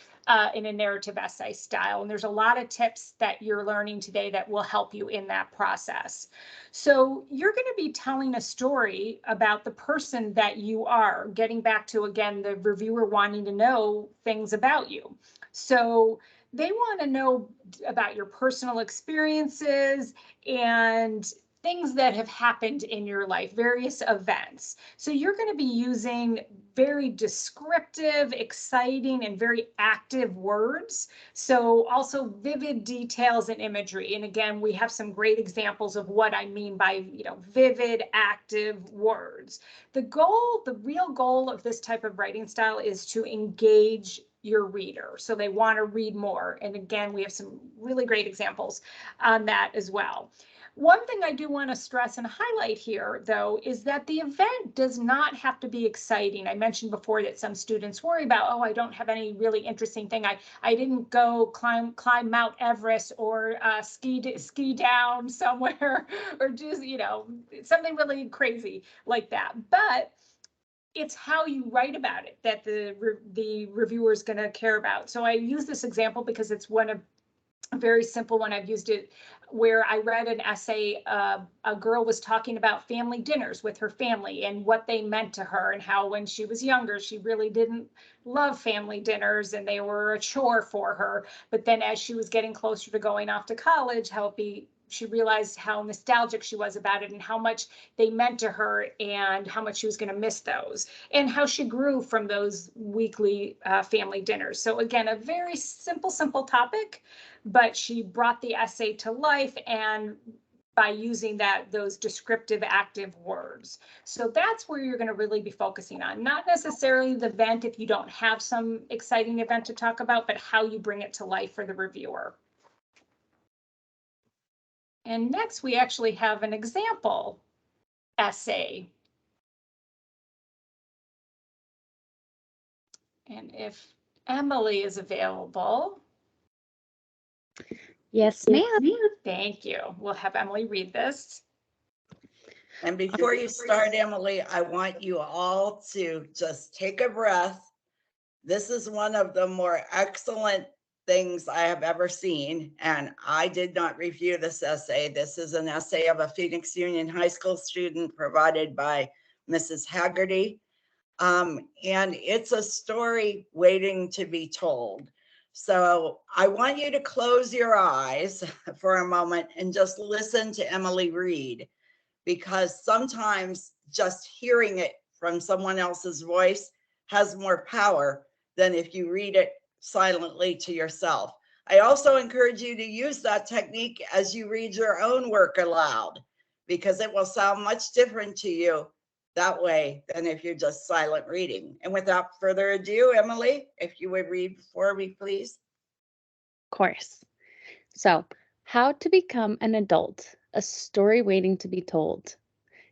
in a narrative essay style. And there's a lot of tips that you're learning today that will help you in that process. So you're going to be telling a story about the person that you are, getting back to, again, the reviewer wanting to know things about you. So they want to know about your personal experiences and things that have happened in your life, various events. So you're going to be using very descriptive, exciting, and very active words. So also vivid details and imagery. And again, we have some great examples of what I mean by, vivid, active words. The real goal of this type of writing style is to engage your reader. So they want to read more. And again, we have some really great examples on that as well. One thing I do want to stress and highlight here, though, is that the event does not have to be exciting. I mentioned before that some students worry about, oh, I don't have any really interesting thing. I didn't go climb Mount Everest or ski down somewhere or just, something really crazy like that. But it's how you write about it that the reviewer is going to care about. So I use this example because it's a very simple one. I've used it where I read an essay. A girl was talking about family dinners with her family and what they meant to her, and how when she was younger, she really didn't love family dinners and they were a chore for her. But then as she was getting closer to going off to college, she realized how nostalgic she was about it and how much they meant to her and how much she was going to miss those, and how she grew from those weekly family dinners. So again, a very simple topic, but she brought the essay to life and by using those descriptive active words. So that's where you're going to really be focusing on, not necessarily the event if you don't have some exciting event to talk about, but how you bring it to life for the reviewer. And next, we actually have an example essay. And if Emily is available. Yes, ma'am. Thank you. We'll have Emily read this. And before you start, Emily, I want you all to just take a breath. This is one of the more excellent things I have ever seen, and I did not review this essay. This is an essay of a Phoenix Union High School student provided by Mrs. Haggerty. And it's a story waiting to be told. So I want you to close your eyes for a moment and just listen to Emily read, because sometimes just hearing it from someone else's voice has more power than if you read it silently to yourself. I also encourage you to use that technique as you read your own work aloud, because it will sound much different to you that way than if you're just silent reading. And without further ado, Emily, if you would read for me, please. Of course. So, How to Become an Adult, a story waiting to be told.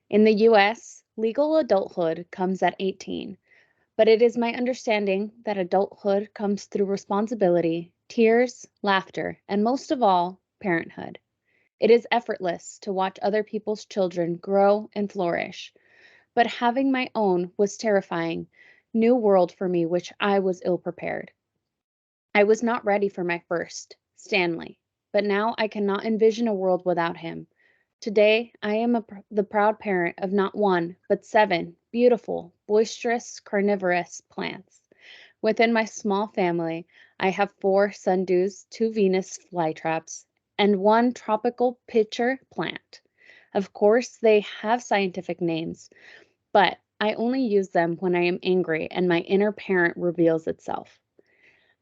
In the US, legal adulthood comes at 18, but it is my understanding that adulthood comes through responsibility, tears, laughter, and most of all, parenthood. It is effortless to watch other people's children grow and flourish, but having my own was terrifying, new world for me which I was ill prepared. I was not ready for my first, Stanley, but now I cannot envision a world without him. Today, I am the proud parent of not one, but 7 beautiful, boisterous, carnivorous plants. Within my small family, I have 4 sundews, 2 Venus flytraps, and 1 tropical pitcher plant. Of course, they have scientific names, but I only use them when I am angry and my inner parent reveals itself.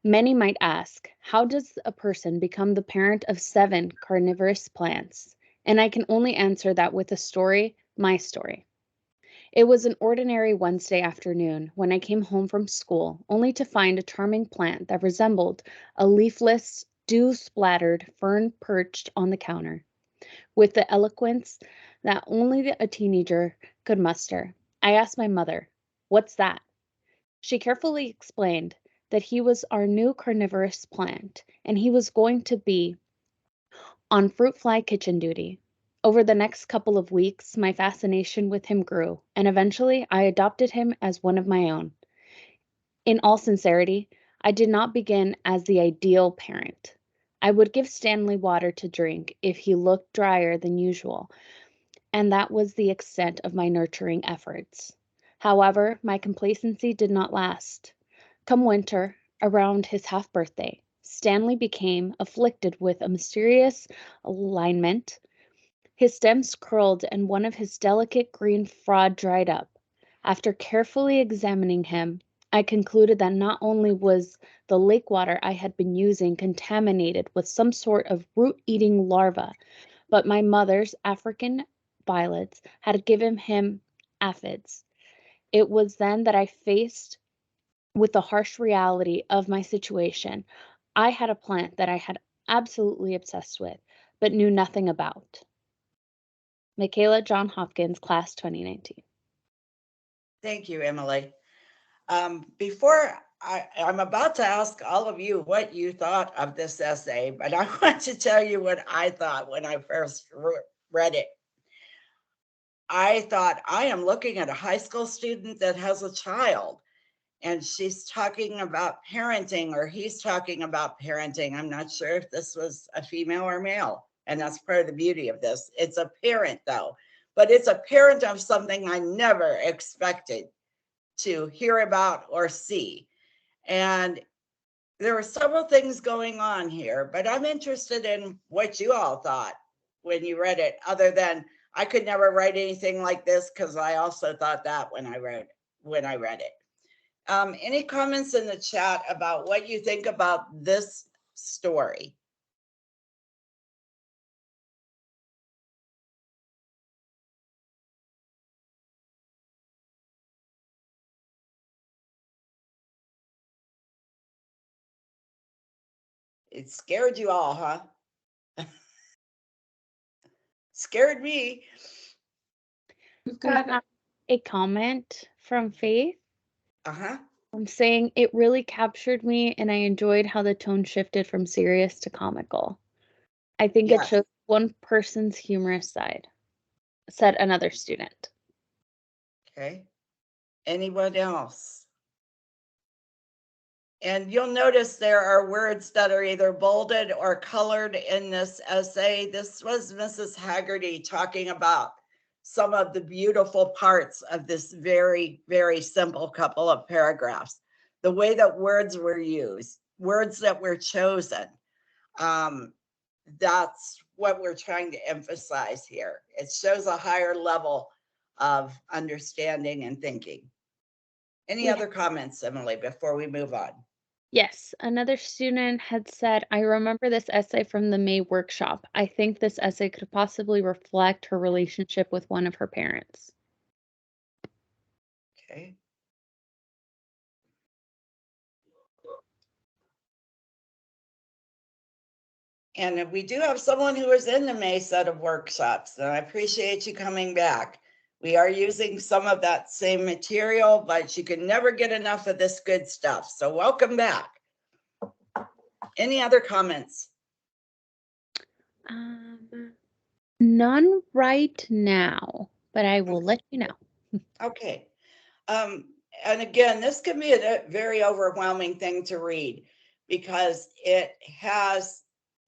Many might ask, how does a person become the parent of 7 carnivorous plants? And I can only answer that with a story, my story. It was an ordinary Wednesday afternoon when I came home from school, only to find a charming plant that resembled a leafless, dew-splattered fern perched on the counter. With the eloquence that only a teenager could muster, I asked my mother, "What's that?" She carefully explained that he was our new carnivorous plant, and he was going to be on fruit fly kitchen duty. Over the next couple of weeks, my fascination with him grew, and eventually I adopted him as one of my own. In all sincerity, I did not begin as the ideal parent. I would give Stanley water to drink if he looked drier than usual, and that was the extent of my nurturing efforts. However, my complacency did not last. Come winter, around his half birthday, Stanley became afflicted with a mysterious alignment. His stems curled and one of his delicate green frond dried up. After carefully examining him, I concluded that not only was the lake water I had been using contaminated with some sort of root-eating larva, but my mother's African violets had given him aphids. It was then that I faced with the harsh reality of my situation. I had a plant that I had absolutely obsessed with, but knew nothing about. Michaela John Hopkins, Class 2019. Thank you, Emily. Before I'm about to ask all of you what you thought of this essay, but I want to tell you what I thought when I first read it. I thought, I am looking at a high school student that has a child, and she's talking about parenting, or he's talking about parenting. I'm not sure if this was a female or male, and that's part of the beauty of this. It's a parent, though, but it's a parent of something I never expected to hear about or see. And there were several things going on here, but I'm interested in what you all thought when you read it, other than I could never write anything like this, because I also thought that when I read it. Any comments in the chat about what you think about this story? It scared you all, huh? Scared me. We've We got have a comment from Faith. Uh-huh. I'm saying it really captured me, and I enjoyed how the tone shifted from serious to comical. I think it Yes. shows one person's humorous side, said another student. Okay. Anyone else? And you'll notice there are words that are either bolded or colored in this essay. This was Mrs. Haggerty talking about some of the beautiful parts of this very, very simple couple of paragraphs. The way that words were used, words that were chosen. That's what we're trying to emphasize here. It shows a higher level of understanding and thinking. Any other comments, Emily, before we move on? Yes, another student had said, I remember this essay from the May workshop. I think this essay could possibly reflect her relationship with one of her parents. Okay. And we do have someone who is in the May set of workshops, and I appreciate you coming back. We are using some of that same material, but you can never get enough of this good stuff. So welcome back. Any other comments? None right now, but I will let you know. Okay. And again, this can be a very overwhelming thing to read, because it has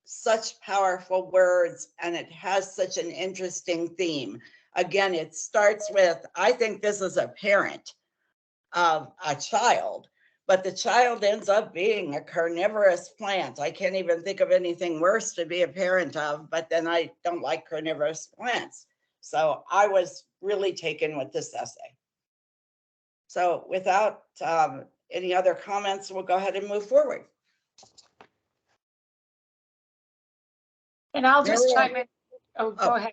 such powerful words and it has such an interesting theme. Again, it starts with, I think this is a parent of a child, but the child ends up being a carnivorous plant. I can't even think of anything worse to be a parent of, but then I don't like carnivorous plants. So I was really taken with this essay. So without any other comments, we'll go ahead and move forward. And I'll just Miriam. chime in. Oh, go ahead.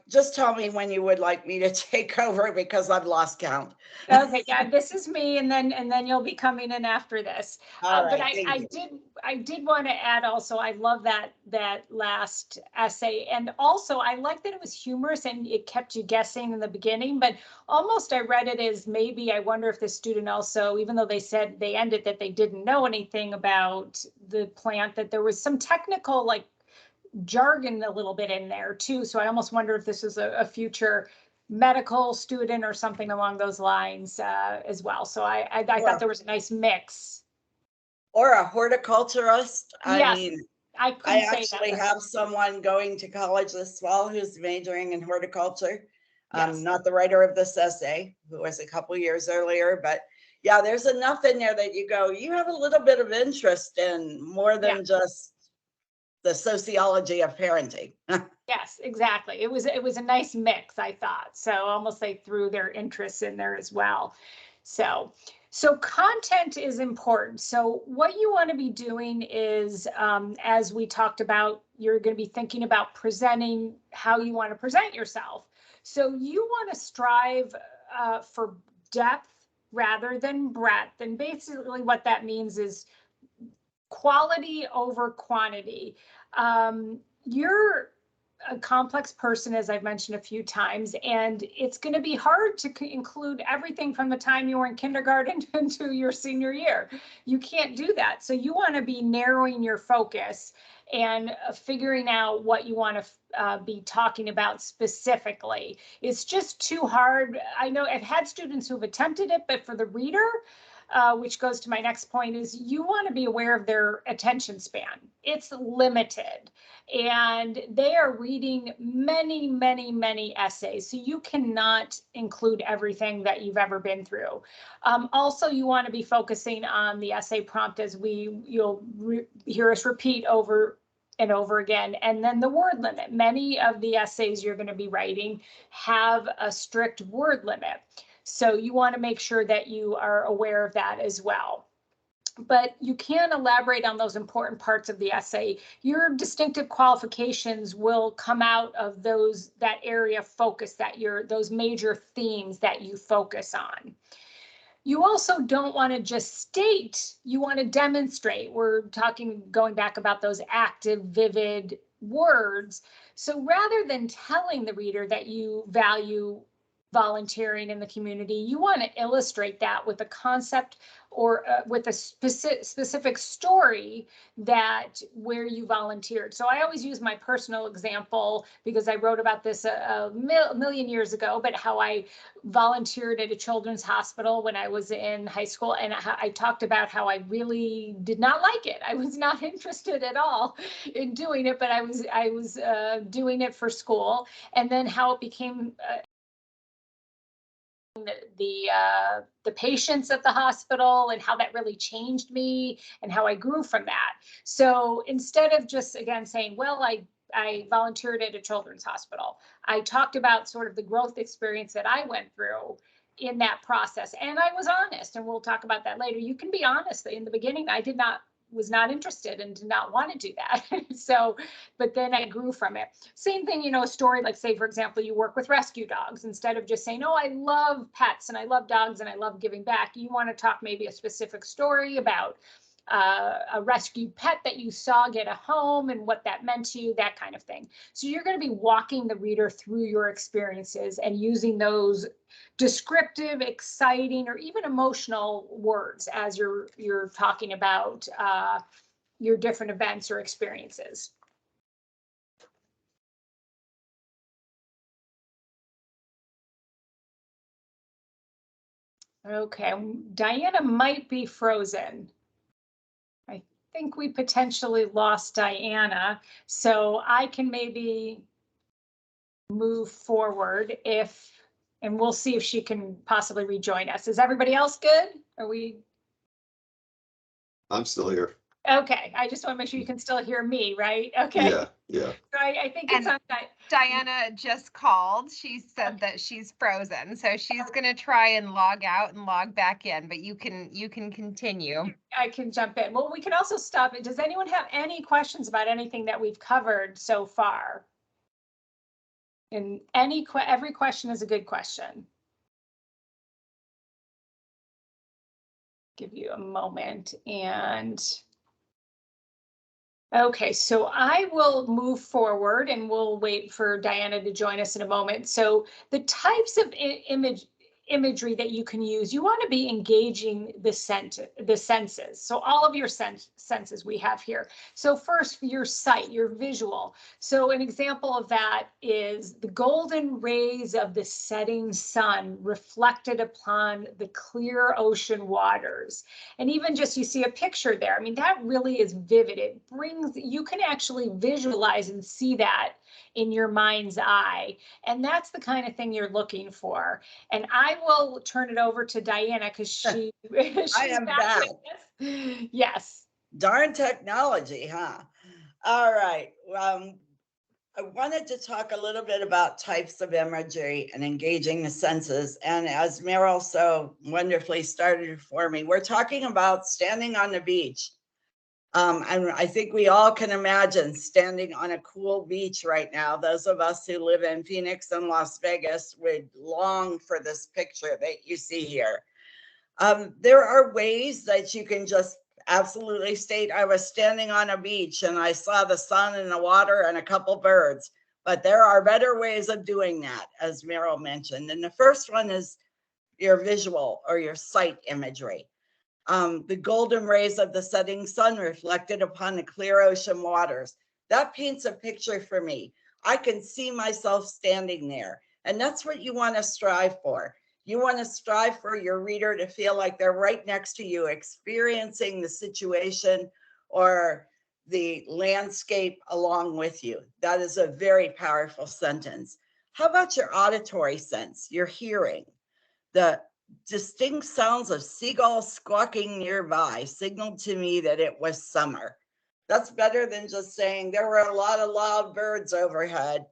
Just tell me when you would like me to take over because I've lost count. Okay, yeah, this is me, and then you'll be coming in after this. All But right, I did want to add also, I love that last essay, and also I like that it was humorous and it kept you guessing in the beginning. But almost I read it as maybe I wonder if the student also, even though they said they ended that they didn't know anything about the plant, that there was some technical like jargon a little bit in there too. So I almost wonder if this is a future medical student or something along those lines as well. So I thought there was a nice mix. Or a horticulturist. I Yes, mean, I I couldn't say actually that. have someone going to college this fall who's majoring in horticulture. Yes. Not the writer of this essay, who was a couple years earlier, but yeah, there's enough in there that you go, you have a little bit of interest in more than just the sociology of parenting. Yes, exactly. It was a nice mix, I thought. So almost they threw their interests in there as well. So content is important. So what you want to be doing is, as we talked about, you're going to be thinking about presenting how you want to present yourself. So you want to strive for depth rather than breadth. And basically what that means is quality over quantity. You're a complex person, as I've mentioned a few times, and it's going to be hard to include everything from the time you were in kindergarten into your senior year. You can't do that. So you want to be narrowing your focus and figuring out what you want to be talking about specifically. It's just too hard. I know I've had students who've attempted it, but for the reader, which goes to my next point, is you want to be aware of their attention span. It's limited and they are reading many, many, many essays. So you cannot include everything that you've ever been through. Also, you want to be focusing on the essay prompt, as you'll hear us repeat over and over again. And then the word limit. Many of the essays you're going to be writing have a strict word limit. So you want to make sure that you are aware of that as well. But you can elaborate on those important parts of the essay. Your distinctive qualifications will come out of that area of focus, those major themes that you focus on. You also don't want to just state, you want to demonstrate. We're going back about those active, vivid words. So rather than telling the reader that you value volunteering in the community, you want to illustrate that with a concept or with a specific story where you volunteered. So I always use my personal example because I wrote about this a million years ago, but how I volunteered at a children's hospital when I was in high school, and I talked about how I really did not like it. I was not interested at all in doing it, but I was doing it for school, and then how it became the patients at the hospital and how that really changed me and how I grew from that. So instead of just, again, saying, well, I volunteered at a children's hospital, I talked about sort of the growth experience that I went through in that process. And I was honest, and we'll talk about that later. You can be honest. In the beginning, I was not interested and did not want to do that. So, but then I grew from it. Same thing, a story like, say, for example, you work with rescue dogs. Instead of just saying, oh, I love pets and I love dogs and I love giving back, you want to talk maybe a specific story about a rescued pet that you saw get a home and what that meant to you, that kind of thing. So you're going to be walking the reader through your experiences and using those descriptive, exciting, or even emotional words as you're talking about your different events or experiences. Okay, Diana might be frozen. I think we potentially lost Diana, so I can maybe move forward and we'll see if she can possibly rejoin us. Is everybody else good? Are we? I'm still here. Okay, I just want to make sure you can still hear me, right? Okay. Yeah. So I think it's on. Diana just called. She said that she's frozen, so she's gonna try and log out and log back in. But you can continue. I can jump in. Well, we can also stop it. Does anyone have any questions about anything that we've covered so far? And every question is a good question. Give you a moment and. Okay, so I will move forward and we'll wait for Diana to join us in a moment. So the types of imagery that you can use, you want to be engaging the senses. So all of your senses we have here. So first, your sight, your visual. So an example of that is the golden rays of the setting sun reflected upon the clear ocean waters. And even just you see a picture there. I mean, that really is vivid. It brings, you can actually visualize and see that in your mind's eye. And that's the kind of thing you're looking for. And I will turn it over to Diana because she's I am back. Yes. Darn technology, huh? All right. I wanted to talk a little bit about types of imagery and engaging the senses. And as Meryl so wonderfully started for me, we're talking about standing on the beach. And I think we all can imagine standing on a cool beach right now. Those of us who live in Phoenix and Las Vegas would long for this picture that you see here. There are ways that you can just absolutely state, I was standing on a beach and I saw the sun and the water and a couple birds. But there are better ways of doing that, as Meryl mentioned. And the first one is your visual or your sight imagery. The golden rays of the setting sun reflected upon the clear ocean waters. That paints a picture for me. I can see myself standing there. And that's what you want to strive for. You want to strive for your reader to feel like they're right next to you, experiencing the situation or the landscape along with you. That is a very powerful sentence. How about your auditory sense, your hearing? The distinct sounds of seagulls squawking nearby signaled to me that it was summer. That's better than just saying there were a lot of loud birds overhead.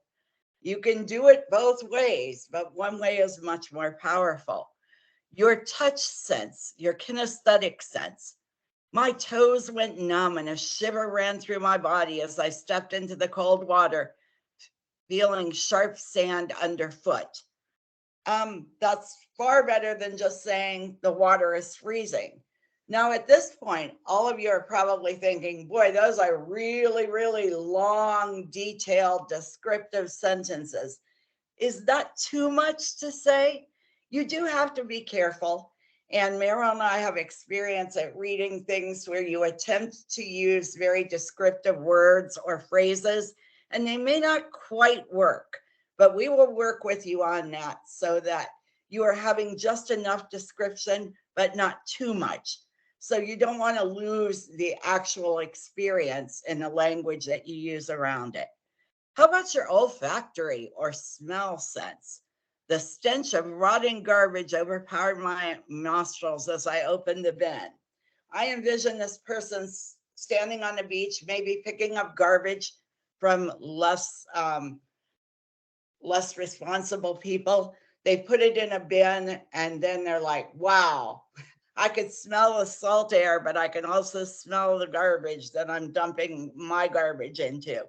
You can do it both ways, but one way is much more powerful. Your touch sense, your kinesthetic sense. My toes went numb and a shiver ran through my body as I stepped into the cold water, feeling sharp sand underfoot. That's far better than just saying the water is freezing. Now, at this point, all of you are probably thinking, boy, those are really, really long, detailed, descriptive sentences. Is that too much to say? You do have to be careful. And Meryl and I have experience at reading things where you attempt to use very descriptive words or phrases, and they may not quite work. But we will work with you on that so that you are having just enough description, but not too much. So you don't want to lose the actual experience in the language that you use around it. How about your olfactory or smell sense? The stench of rotting garbage overpowered my nostrils as I opened the bin. I envision this person standing on the beach, maybe picking up garbage from less responsible people. They put it in a bin and then they're like, wow, I could smell the salt air, but I can also smell the garbage that I'm dumping my garbage into.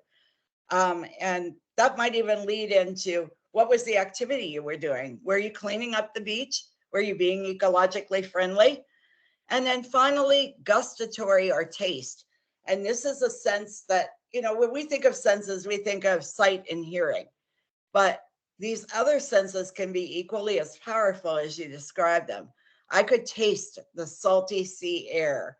And that might even lead into, what was the activity you were doing? Were you cleaning up the beach? Were you being ecologically friendly? And then finally, gustatory or taste. And this is a sense that, when we think of senses, we think of sight and hearing. But these other senses can be equally as powerful as you describe them. I could taste the salty sea air.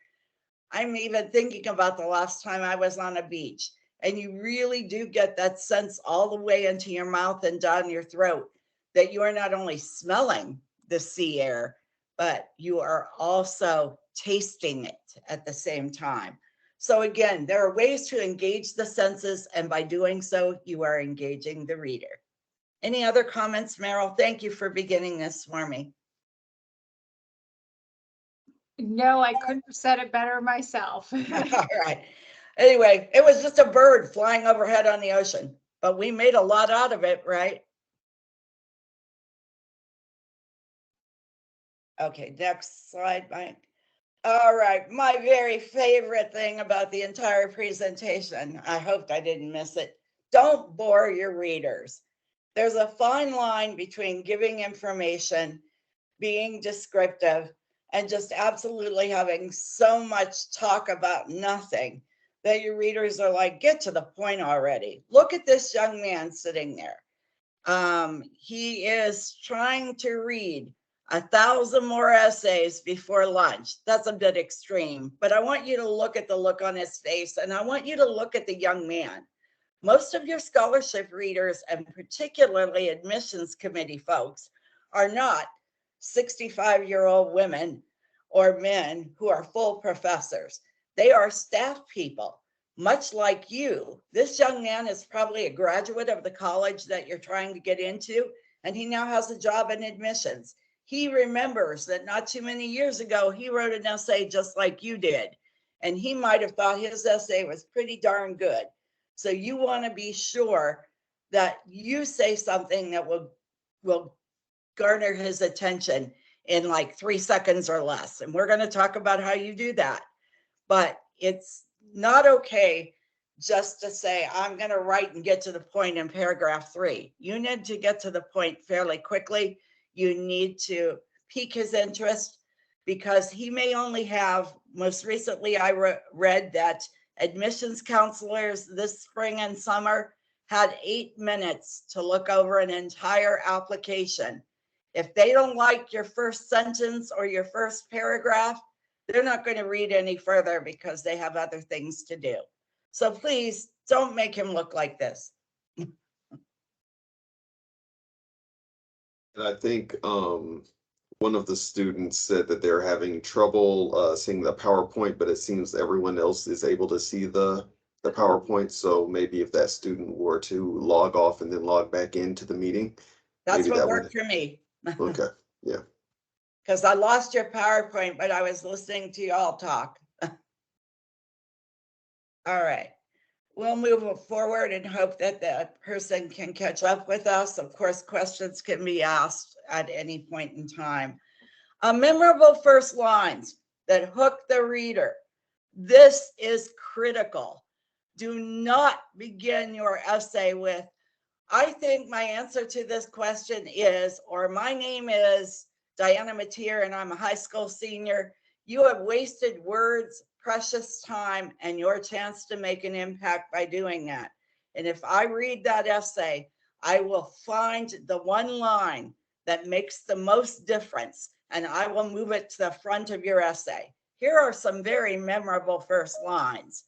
I'm even thinking about the last time I was on a beach, and you really do get that sense all the way into your mouth and down your throat that you are not only smelling the sea air, but you are also tasting it at the same time. So again, there are ways to engage the senses, and by doing so, you are engaging the reader. Any other comments, Meryl? Thank you for beginning this for me. No, I couldn't have said it better myself. All right. Anyway, it was just a bird flying overhead on the ocean, but we made a lot out of it, right? Okay, next slide, Mike. All right, my very favorite thing about the entire presentation, I hoped I didn't miss it. Don't bore your readers. There's a fine line between giving information, being descriptive, and just absolutely having so much talk about nothing that your readers are like, get to the point already. Look at this young man sitting there. He is trying to read 1,000 more essays before lunch. That's a bit extreme, but I want you to look at the look on his face, and I want you to look at the young man. Most of your scholarship readers, and particularly admissions committee folks, are not 65-year-old women or men who are full professors. They are staff people, much like you. This young man is probably a graduate of the college that you're trying to get into, and he now has a job in admissions. He remembers that not too many years ago, he wrote an essay just like you did, and he might have thought his essay was pretty darn good. So you want to be sure that you say something that will garner his attention in like 3 seconds or less. And we're going to talk about how you do that. But it's not okay just to say, I'm going to write and get to the point in paragraph 3. You need to get to the point fairly quickly. You need to pique his interest, because he may only have, most recently I read that admissions counselors this spring and summer had 8 minutes to look over an entire application. If they don't like your first sentence or your first paragraph, they're not going to read any further because they have other things to do. So please don't make him look like this. And I think one of the students said that they're having trouble seeing the PowerPoint, but it seems everyone else is able to see the PowerPoint. So maybe if that student were to log off and then log back into the meeting, That's maybe what that worked would. for me. Okay, yeah. Because I lost your PowerPoint, but I was listening to you all talk. All right. We'll move forward and hope that that person can catch up with us. Of course, questions can be asked at any point in time. Memorable first lines that hook the reader. This is critical. Do not begin your essay with, I think my answer to this question is, or my name is Diana Mateer and I'm a high school senior. You have wasted words, precious time, and your chance to make an impact by doing that. And if I read that essay, I will find the one line that makes the most difference, and I will move it to the front of your essay. Here are some very memorable first lines.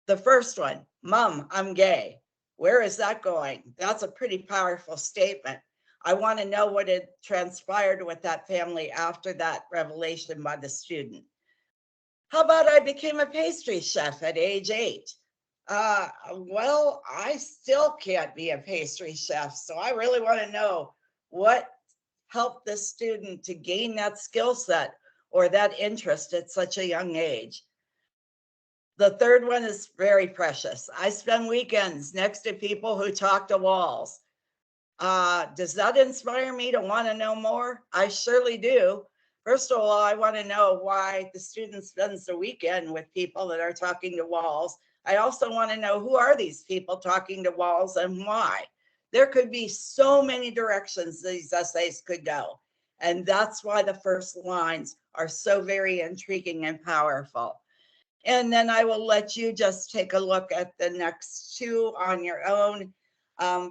The first one, Mom, I'm gay. Where is that going? That's a pretty powerful statement. I want to know what had transpired with that family after that revelation by the student. How about I became a pastry chef at age 8? Well, I still can't be a pastry chef. So I really want to know what helped this student to gain that skill set or that interest at such a young age. The third one is very precious. I spend weekends next to people who talk to walls. Does that inspire me to want to know more? I surely do. First of all, I want to know why the student spends the weekend with people that are talking to walls. I also want to know, who are these people talking to walls and why? There could be so many directions these essays could go. And that's why the first lines are so very intriguing and powerful. And then I will let you just take a look at the next two on your own,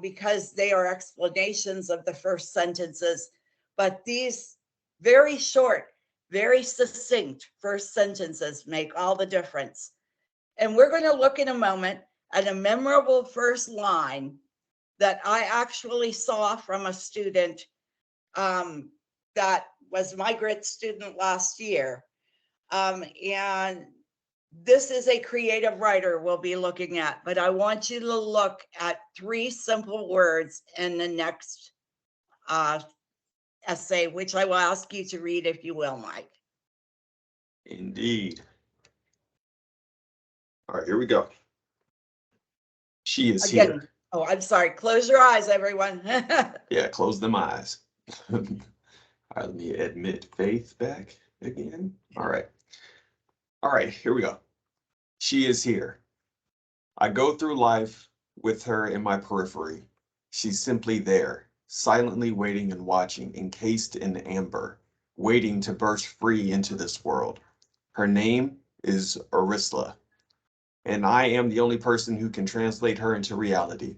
because they are explanations of the first sentences. But these very short, very succinct first sentences make all the difference. And we're going to look in a moment at a memorable first line that I actually saw from a student that was my grit student last year. And this is a creative writer we'll be looking at, but I want you to look at 3 simple words in the next essay, which I will ask you to read if you will, Mike. Indeed. All right, here we go. She is Again, here. oh, I'm sorry. Close your eyes, everyone. Yeah, close them eyes. All right, let me admit Faith back again. All right. All right, here we go. She is here. I go through life with her in my periphery. She's simply there, silently waiting and watching, encased in amber, waiting to burst free into this world. Her name is Arisla, and I am the only person who can translate her into reality.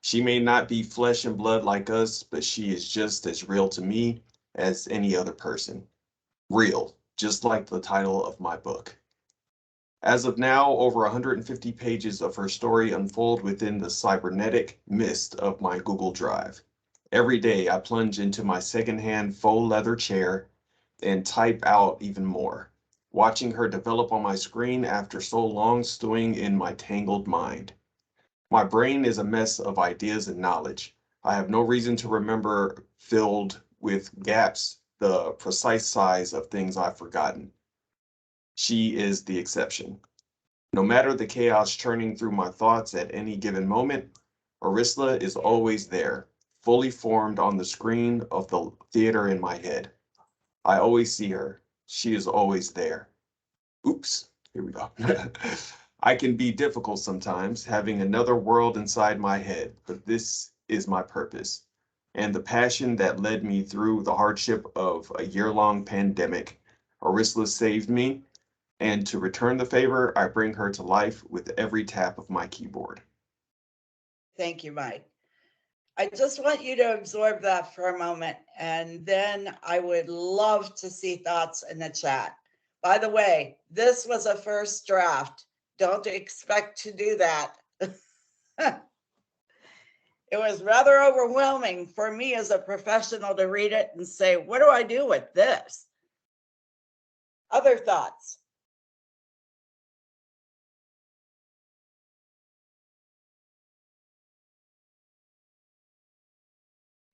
She may not be flesh and blood like us, but she is just as real to me as any other person. Real, just like the title of my book. As of now, over 150 pages of her story unfold within the cybernetic mist of my Google Drive. Every day, I plunge into my secondhand faux leather chair and type out even more, watching her develop on my screen after so long stewing in my tangled mind. My brain is a mess of ideas and knowledge. I have no reason to remember, filled with gaps, the precise size of things I've forgotten. She is the exception. No matter the chaos churning through my thoughts at any given moment, Arisla is always there, fully formed on the screen of the theater in my head. I always see her. She is always there. Oops, here we go. I can be difficult sometimes, having another world inside my head, but this is my purpose. And the passion that led me through the hardship of a year-long pandemic. Arisla saved me, and to return the favor, I bring her to life with every tap of my keyboard. Thank you, Mike. I just want you to absorb that for a moment, and then I would love to see thoughts in the chat. By the way, this was a first draft. Don't expect to do that. It was rather overwhelming for me as a professional to read it and say, what do I do with this? Other thoughts?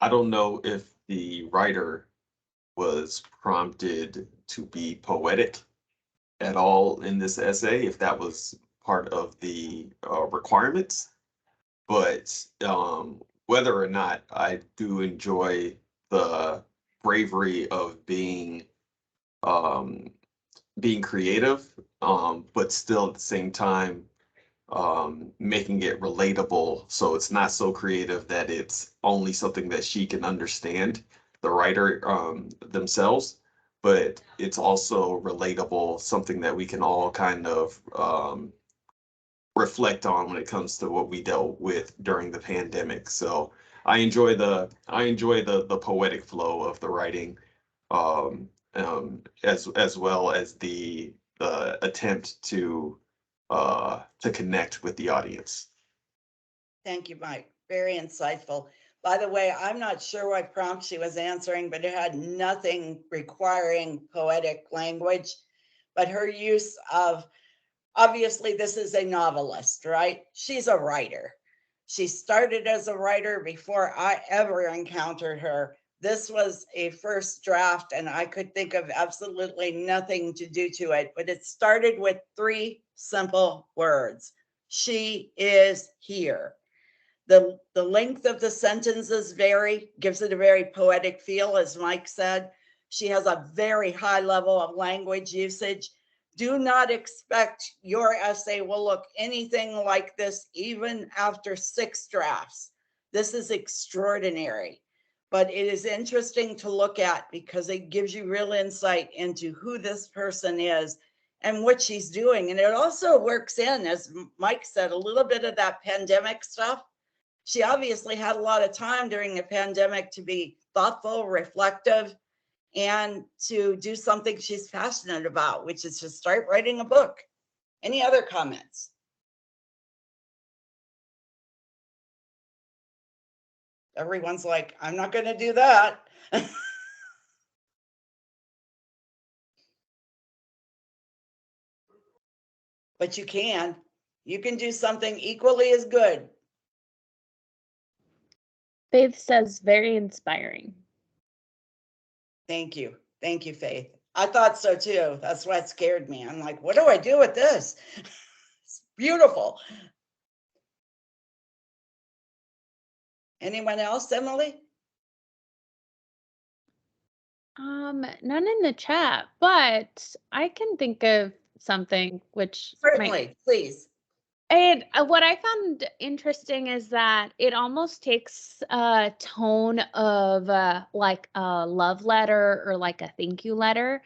I don't know if the writer was prompted to be poetic at all in this essay, if that was part of the requirements. But whether or not, I do enjoy the bravery of um, being creative, but still at the same time making it relatable, so it's not so creative that it's only something that she can understand, the writer themselves, but it's also relatable, something that we can all kind of reflect on when it comes to what we dealt with during the pandemic. So I enjoy the poetic flow of the writing, as well as the attempt to connect with the audience. Thank you, Mike. Very insightful. By the way, I'm not sure what prompt she was answering, but it had nothing requiring poetic language. But her use of, obviously, this is a novelist, right? She's a writer. She started as a writer before I ever encountered her. This was a first draft, and I could think of absolutely nothing to do to it, but it started with 3 simple words. She is here. The length of the sentences vary, gives it a very poetic feel, as Mike said. She has a very high level of language usage. Do not expect your essay will look anything like this even after 6 drafts. This is extraordinary, but it is interesting to look at because it gives you real insight into who this person is and what she's doing. And it also works in, as Mike said, a little bit of that pandemic stuff. She obviously had a lot of time during the pandemic to be thoughtful, reflective, and to do something she's passionate about, which is to start writing a book. Any other comments? Everyone's like, I'm not going to do that. but you can do something equally as good. Faith says very inspiring. Thank you, Faith. I thought so too. That's what scared me. I'm like, what do I do with this? It's beautiful. Anyone else, Emily? None in the chat, but I can think of something which Certainly, please. And what I found interesting is that it almost takes a tone of like a love letter or like a thank you letter,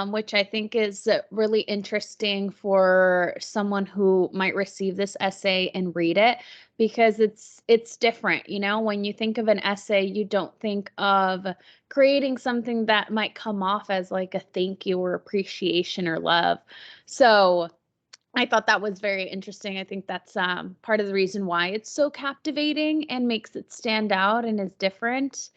which I think is really interesting for someone who might receive this essay and read it, because it's different. You know, when you think of an essay, you don't think of creating something that might come off as like a thank you or appreciation or love. So I thought that was very interesting. I think that's part of the reason why it's so captivating and makes it stand out and is different,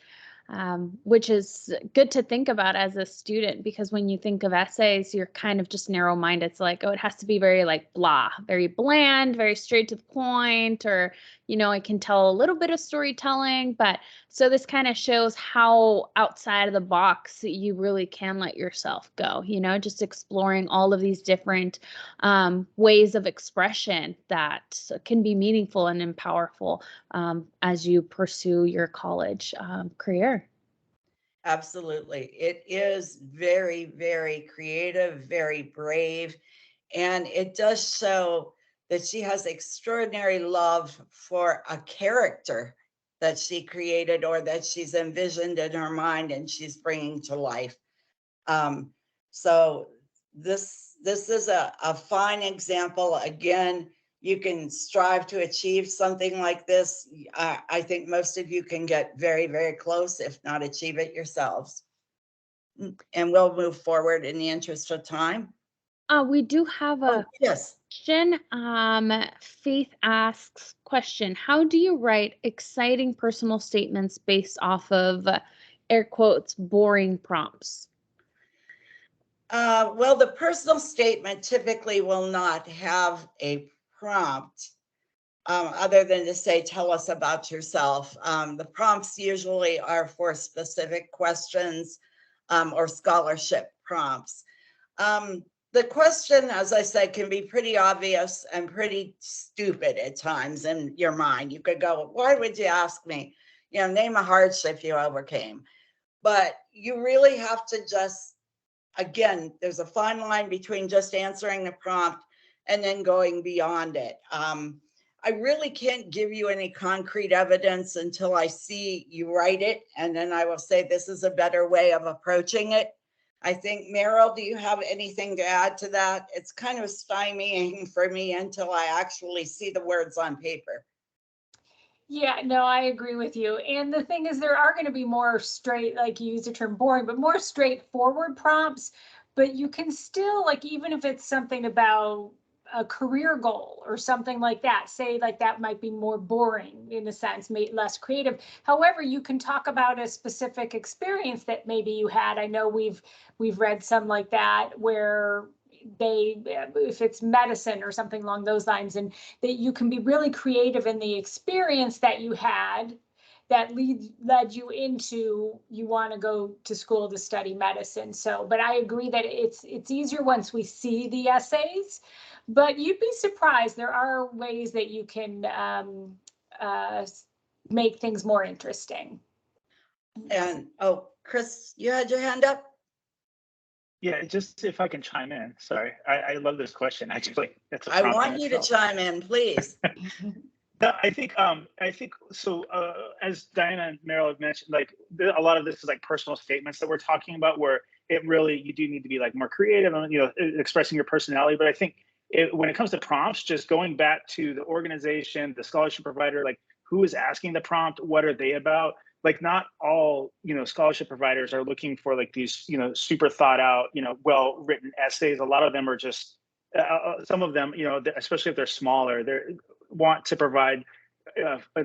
which is good to think about as a student, because when you think of essays, you're kind of just narrow-minded. It's like, oh, it has to be very like blah, very bland, very straight to the point, or, you know, I can tell a little bit of storytelling. But so this kind of shows how outside of the box you really can let yourself go, you know, just exploring all of these different ways of expression that can be meaningful and powerful as you pursue your college career. Absolutely. It is very, very creative, very brave, and it does show that she has extraordinary love for a character that she created or that she's envisioned in her mind and she's bringing to life. So this is a fine example. Again, you can strive to achieve something like this. I think most of you can get very, very close, if not achieve it yourselves. And we'll move forward in the interest of time. We do have a yes. question. Faith asks, question, how do you write exciting personal statements based off of air quotes boring prompts? Well, the personal statement typically will not have a prompt other than to say, tell us about yourself. The prompts usually are for specific questions or scholarship prompts. The question, as I said, can be pretty obvious and pretty stupid at times in your mind. You could go, why would you ask me? You know, name a hardship you overcame. But you really have to just, again, there's a fine line between just answering the prompt and then going beyond it. I really can't give you any concrete evidence until I see you write it, and then I will say this is a better way of approaching it. I think, Meryl, do you have anything to add to that? It's kind of stymieing for me until I actually see the words on paper. Yeah, no, I agree with you. And the thing is, there are going to be more straight, like you use the term boring, but more straightforward prompts. But you can still, like, even if it's something about a career goal or something like that, say like that might be more boring in a sense, less creative. However, you can talk about a specific experience that maybe you had. I know we've read some like that where if it's medicine or something along those lines, and that you can be really creative in the experience that you had that led you into you want to go to school to study medicine. So, but I agree that it's easier once we see the essays, but you'd be surprised. There are ways that you can make things more interesting. And Chris, you had your hand up? Yeah, just if I can chime in. Sorry, I love this question. Actually, I want you to chime in, please. No, I think so. As Diana and Meryl have mentioned, like a lot of this is like personal statements that we're talking about, where it really you do need to be like more creative and expressing your personality. But I think when it comes to prompts, just going back to the organization, the scholarship provider, like who is asking the prompt, what are they about? Like not all scholarship providers are looking for like these super thought out well written essays. A lot of them are just some of them especially if they're smaller, they want to provide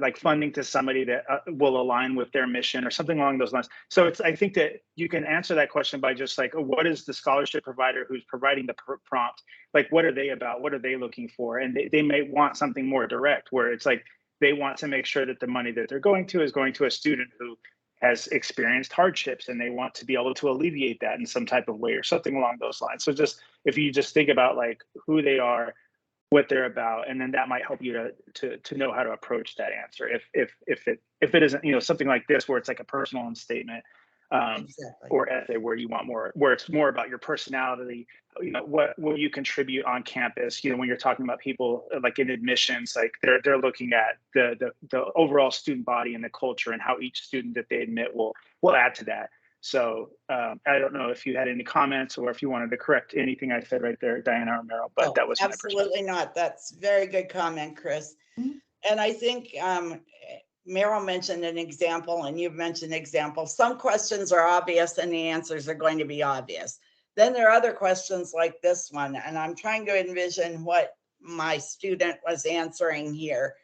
like funding to somebody that will align with their mission or something along those lines. So I think that you can answer that question by just like, what is the scholarship provider who's providing the prompt? Like, what are they about? What are they looking for? And they may want something more direct, where it's like, they want to make sure that the money that they're going to is going to a student who has experienced hardships, and they want to be able to alleviate that in some type of way or something along those lines. So just, if you just think about like who they are, what they're about, and then that might help you to know how to approach that answer. If it isn't, you know, something like this where it's like a personal statement, Exactly. or essay where you want more, where it's more about your personality, you know, what will you contribute on campus? You know, when you're talking about people like in admissions, like they're looking at the overall student body and the culture and how each student that they admit will add to that. So I don't know if you had any comments or if you wanted to correct anything I said right there, Diana or Meryl, but Oh, that was my perspective. absolutely not. That's very good comment, Chris. And I think Meryl mentioned an example and you've mentioned examples. Some questions are obvious and the answers are going to be obvious. Then there are other questions like this one, and I'm trying to envision what my student was answering here,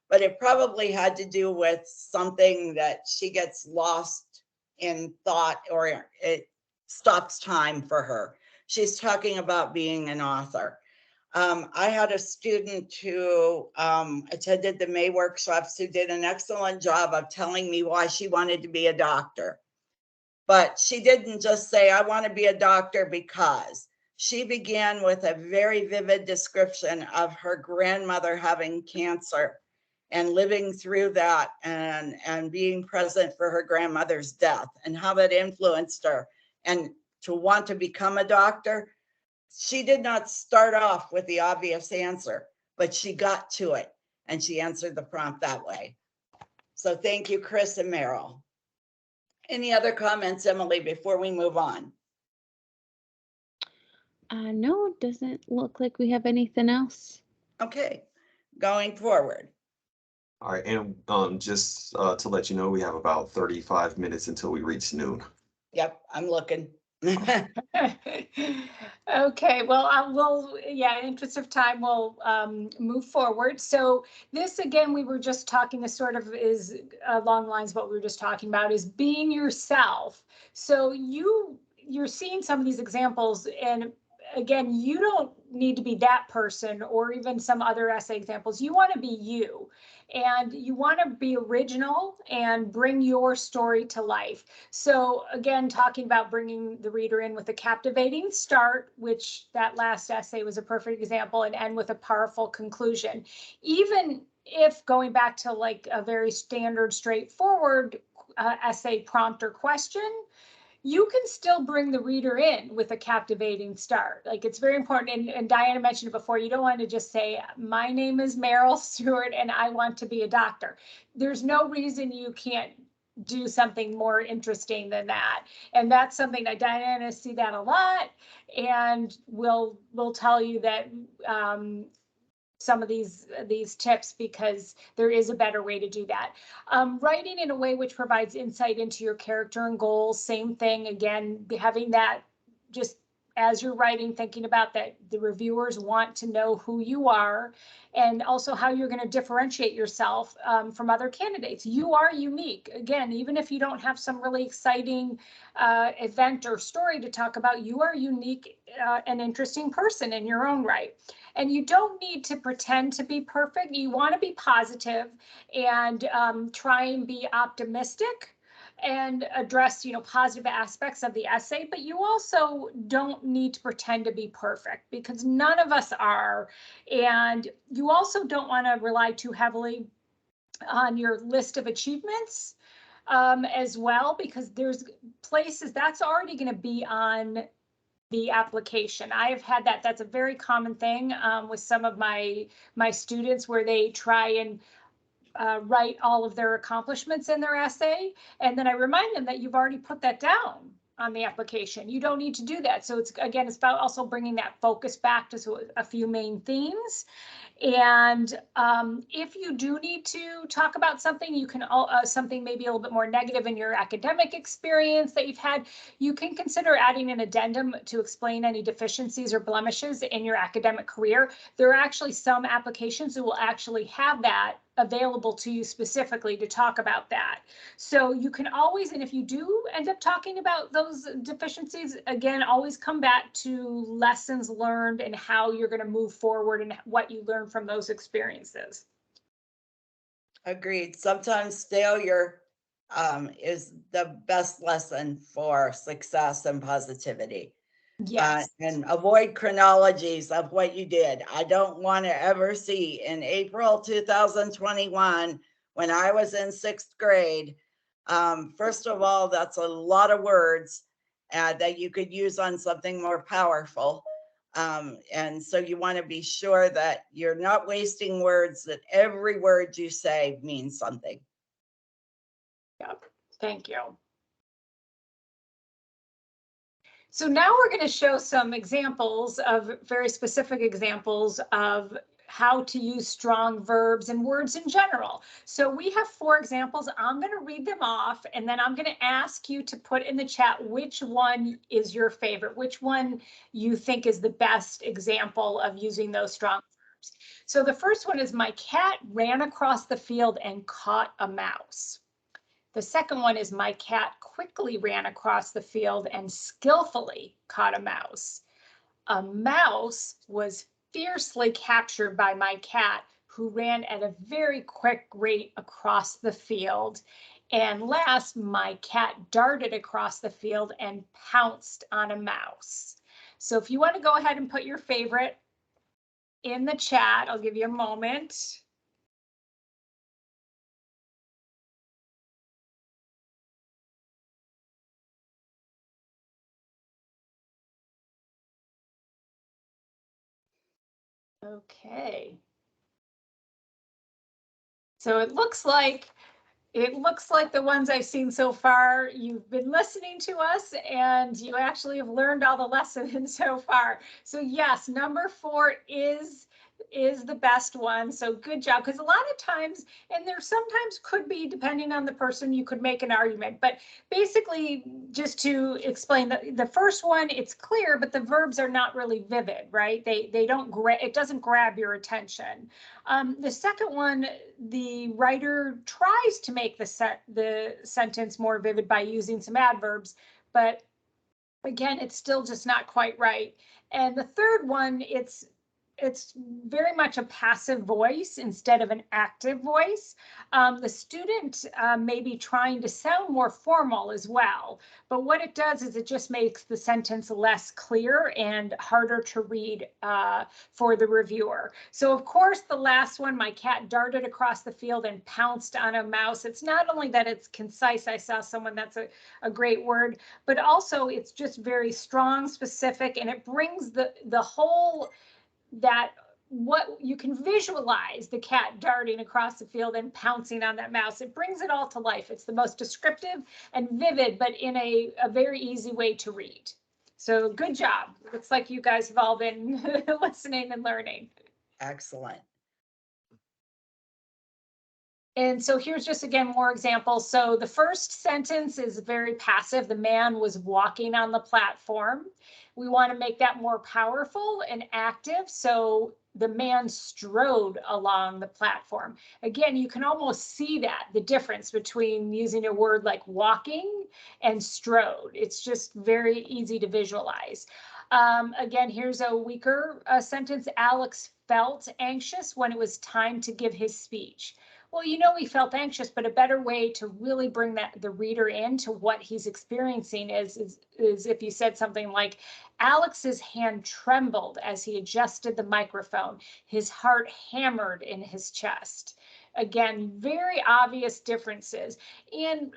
but it probably had to do with something that she gets lost in thought, or it stops time for her. She's talking about being an author. I had a student who attended the May workshops who did an excellent job of telling me why she wanted to be a doctor. But she didn't just say, I want to be a doctor because. She began with a very vivid description of her grandmother having cancer and living through that, and being present for her grandmother's death and how that influenced her, and to want to become a doctor. She did not start off with the obvious answer, but she got to it and she answered the prompt that way. So thank you, Chris and Meryl. Any other comments, Emily, before we move on? No, it doesn't look like we have anything else. Okay, going forward. All right, and just to let you know, we have about 35 minutes until we reach noon. Yep, I'm looking. Okay, well, we'll, yeah, in interest of time, we'll move forward. So this, again, we were just talking, this sort of is along the lines of what we were just talking about, is being yourself. So you're seeing some of these examples, and again, you don't need to be that person or even some other essay examples. You want to be you, and you want to be original and bring your story to life. So again, talking about bringing the reader in with a captivating start, which that last essay was a perfect example, and end with a powerful conclusion. Even if going back to like a very standard, straightforward essay prompt or question, you can still bring the reader in with a captivating start. Like, it's very important. And Diana mentioned it before, you don't want to just say, my name is Meryl Stewart and I want to be a doctor. There's no reason you can't do something more interesting than that. And that's something that Diana see that a lot. And we'll tell you that some of these tips, because there is a better way to do that. Writing in a way which provides insight into your character and goals, same thing. Again, having that just as you're writing, thinking about that the reviewers want to know who you are, and also how you're going to differentiate yourself from other candidates. You are unique. Again, even if you don't have some really exciting event or story to talk about, you are unique and interesting person in your own right. And you don't need to pretend to be perfect. You want to be positive and try and be optimistic and address, positive aspects of the essay, but you also don't need to pretend to be perfect, because none of us are. And you also don't want to rely too heavily on your list of achievements as well, because there's places that's already going to be on the application. I have had that. That's a very common thing with some of my students, where they try and write all of their accomplishments in their essay. And then I remind them that you've already put that down on the application. You don't need to do that. So it's about also bringing that focus back to a few main themes. And if you do need to talk about something, you can something maybe a little bit more negative in your academic experience that you've had, you can consider adding an addendum to explain any deficiencies or blemishes in your academic career. There are actually some applications that will actually have that available to you specifically to talk about that. So you can always, and if you do end up talking about those deficiencies, again, always come back to lessons learned and how you're going to move forward and what you learned from those experiences. Agreed. Sometimes failure is the best lesson for success and positivity. Yes. And avoid chronologies of what you did. I don't want to ever see in April 2021, when I was in 6th grade. First of all, that's a lot of words that you could use on something more powerful. And so you want to be sure that you're not wasting words, that every word you say means something. Yep. Thank you. So now we're going to show some examples of very specific examples of how to use strong verbs and words in general. So we have 4 examples. I'm going to read them off, and then I'm going to ask you to put in the chat which one is your favorite, which one you think is the best example of using those strong verbs. So the first one is, my cat ran across the field and caught a mouse. The second one is, my cat quickly ran across the field and skillfully caught a mouse. A mouse was fiercely captured by my cat, who ran at a very quick rate across the field. And last, my cat darted across the field and pounced on a mouse. So if you want to go ahead and put your favorite in the chat, I'll give you a moment. Okay. So it looks like the ones I've seen so far, you've been listening to us and you actually have learned all the lessons so far. So yes, number 4 is the best one. So good job. Because a lot of times, and there sometimes could be, depending on the person, you could make an argument. But basically, just to explain, the first one, it's clear, but the verbs are not really vivid, right? They don't it doesn't grab your attention. The second one, the writer tries to make the sentence more vivid by using some adverbs, but again, it's still just not quite right. And the third one, it's very much a passive voice instead of an active voice. The student may be trying to sound more formal as well, but what it does is it just makes the sentence less clear and harder to read for the reviewer. So of course, the last one, my cat darted across the field and pounced on a mouse. It's not only that it's concise, I saw someone, that's a great word, but also it's just very strong, specific, and it brings the whole, that what you can visualize the cat darting across the field and pouncing on that mouse. It brings it all to life. It's the most descriptive and vivid, but in a very easy way to read. So good job. Looks like you guys have all been listening and learning. Excellent. And so here's just, again, more examples. So the first sentence is very passive. The man was walking on the platform. We want to make that more powerful and active. So the man strode along the platform. Again, you can almost see that, the difference between using a word like walking and strode. It's just very easy to visualize. Again, here's a weaker sentence. Alex felt anxious when it was time to give his speech. Well, he felt anxious, but a better way to really bring the reader into what he's experiencing is if you said something like, Alex's hand trembled as he adjusted the microphone. His heart hammered in his chest. Again, very obvious differences. And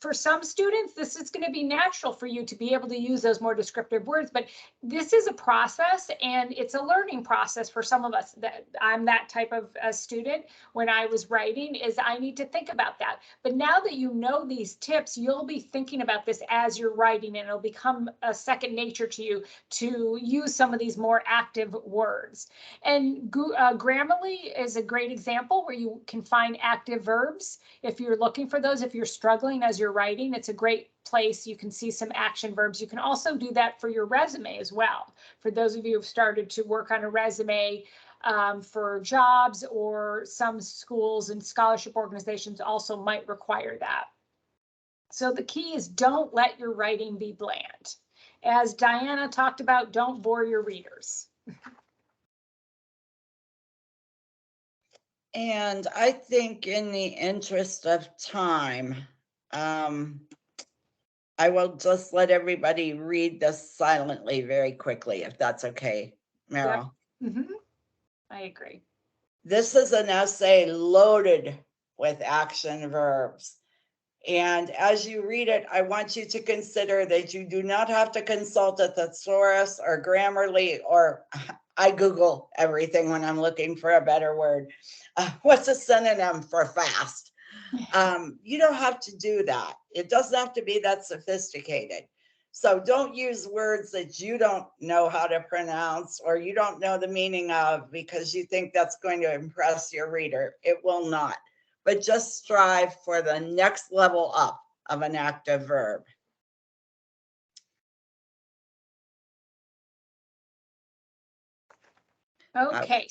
for some students, this is going to be natural for you to be able to use those more descriptive words, but this is a process and it's a learning process for some of us. That I'm that type of a student. When I was writing, is I need to think about that. But now that you know these tips, you'll be thinking about this as you're writing, and it'll become a second nature to you to use some of these more active words. And Grammarly is a great example where you can find active verbs. If you're looking for those, if you're struggling as you're writing, it's a great place. You can see some action verbs. You can also do that for your resume as well. For those of you who've started to work on a resume for jobs, or some schools and scholarship organizations also might require that. So the key is don't let your writing be bland. As Diana talked about, don't bore your readers. And I think in the interest of time, I will just let everybody read this silently very quickly, if that's okay, Meryl. Yep. Mm-hmm. I agree. This is an essay loaded with action verbs. And as you read it, I want you to consider that you do not have to consult a thesaurus or Grammarly, or I Google everything when I'm looking for a better word. What's a synonym for fast? You don't have to do that. It doesn't have to be that sophisticated. So don't use words that you don't know how to pronounce or you don't know the meaning of because you think that's going to impress your reader. It will not. But just strive for the next level up of an active verb. Okay.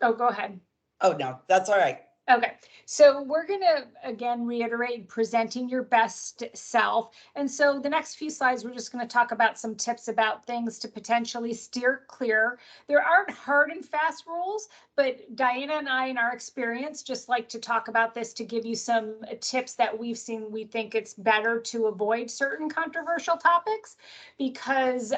Oh, go ahead. Oh, no, that's all right. Okay, so we're going to again reiterate presenting your best self. And so the next few slides, we're just going to talk about some tips about things to potentially steer clear. There aren't hard and fast rules, but Diana and I, in our experience, just like to talk about this to give you some tips that we've seen. We think it's better to avoid certain controversial topics because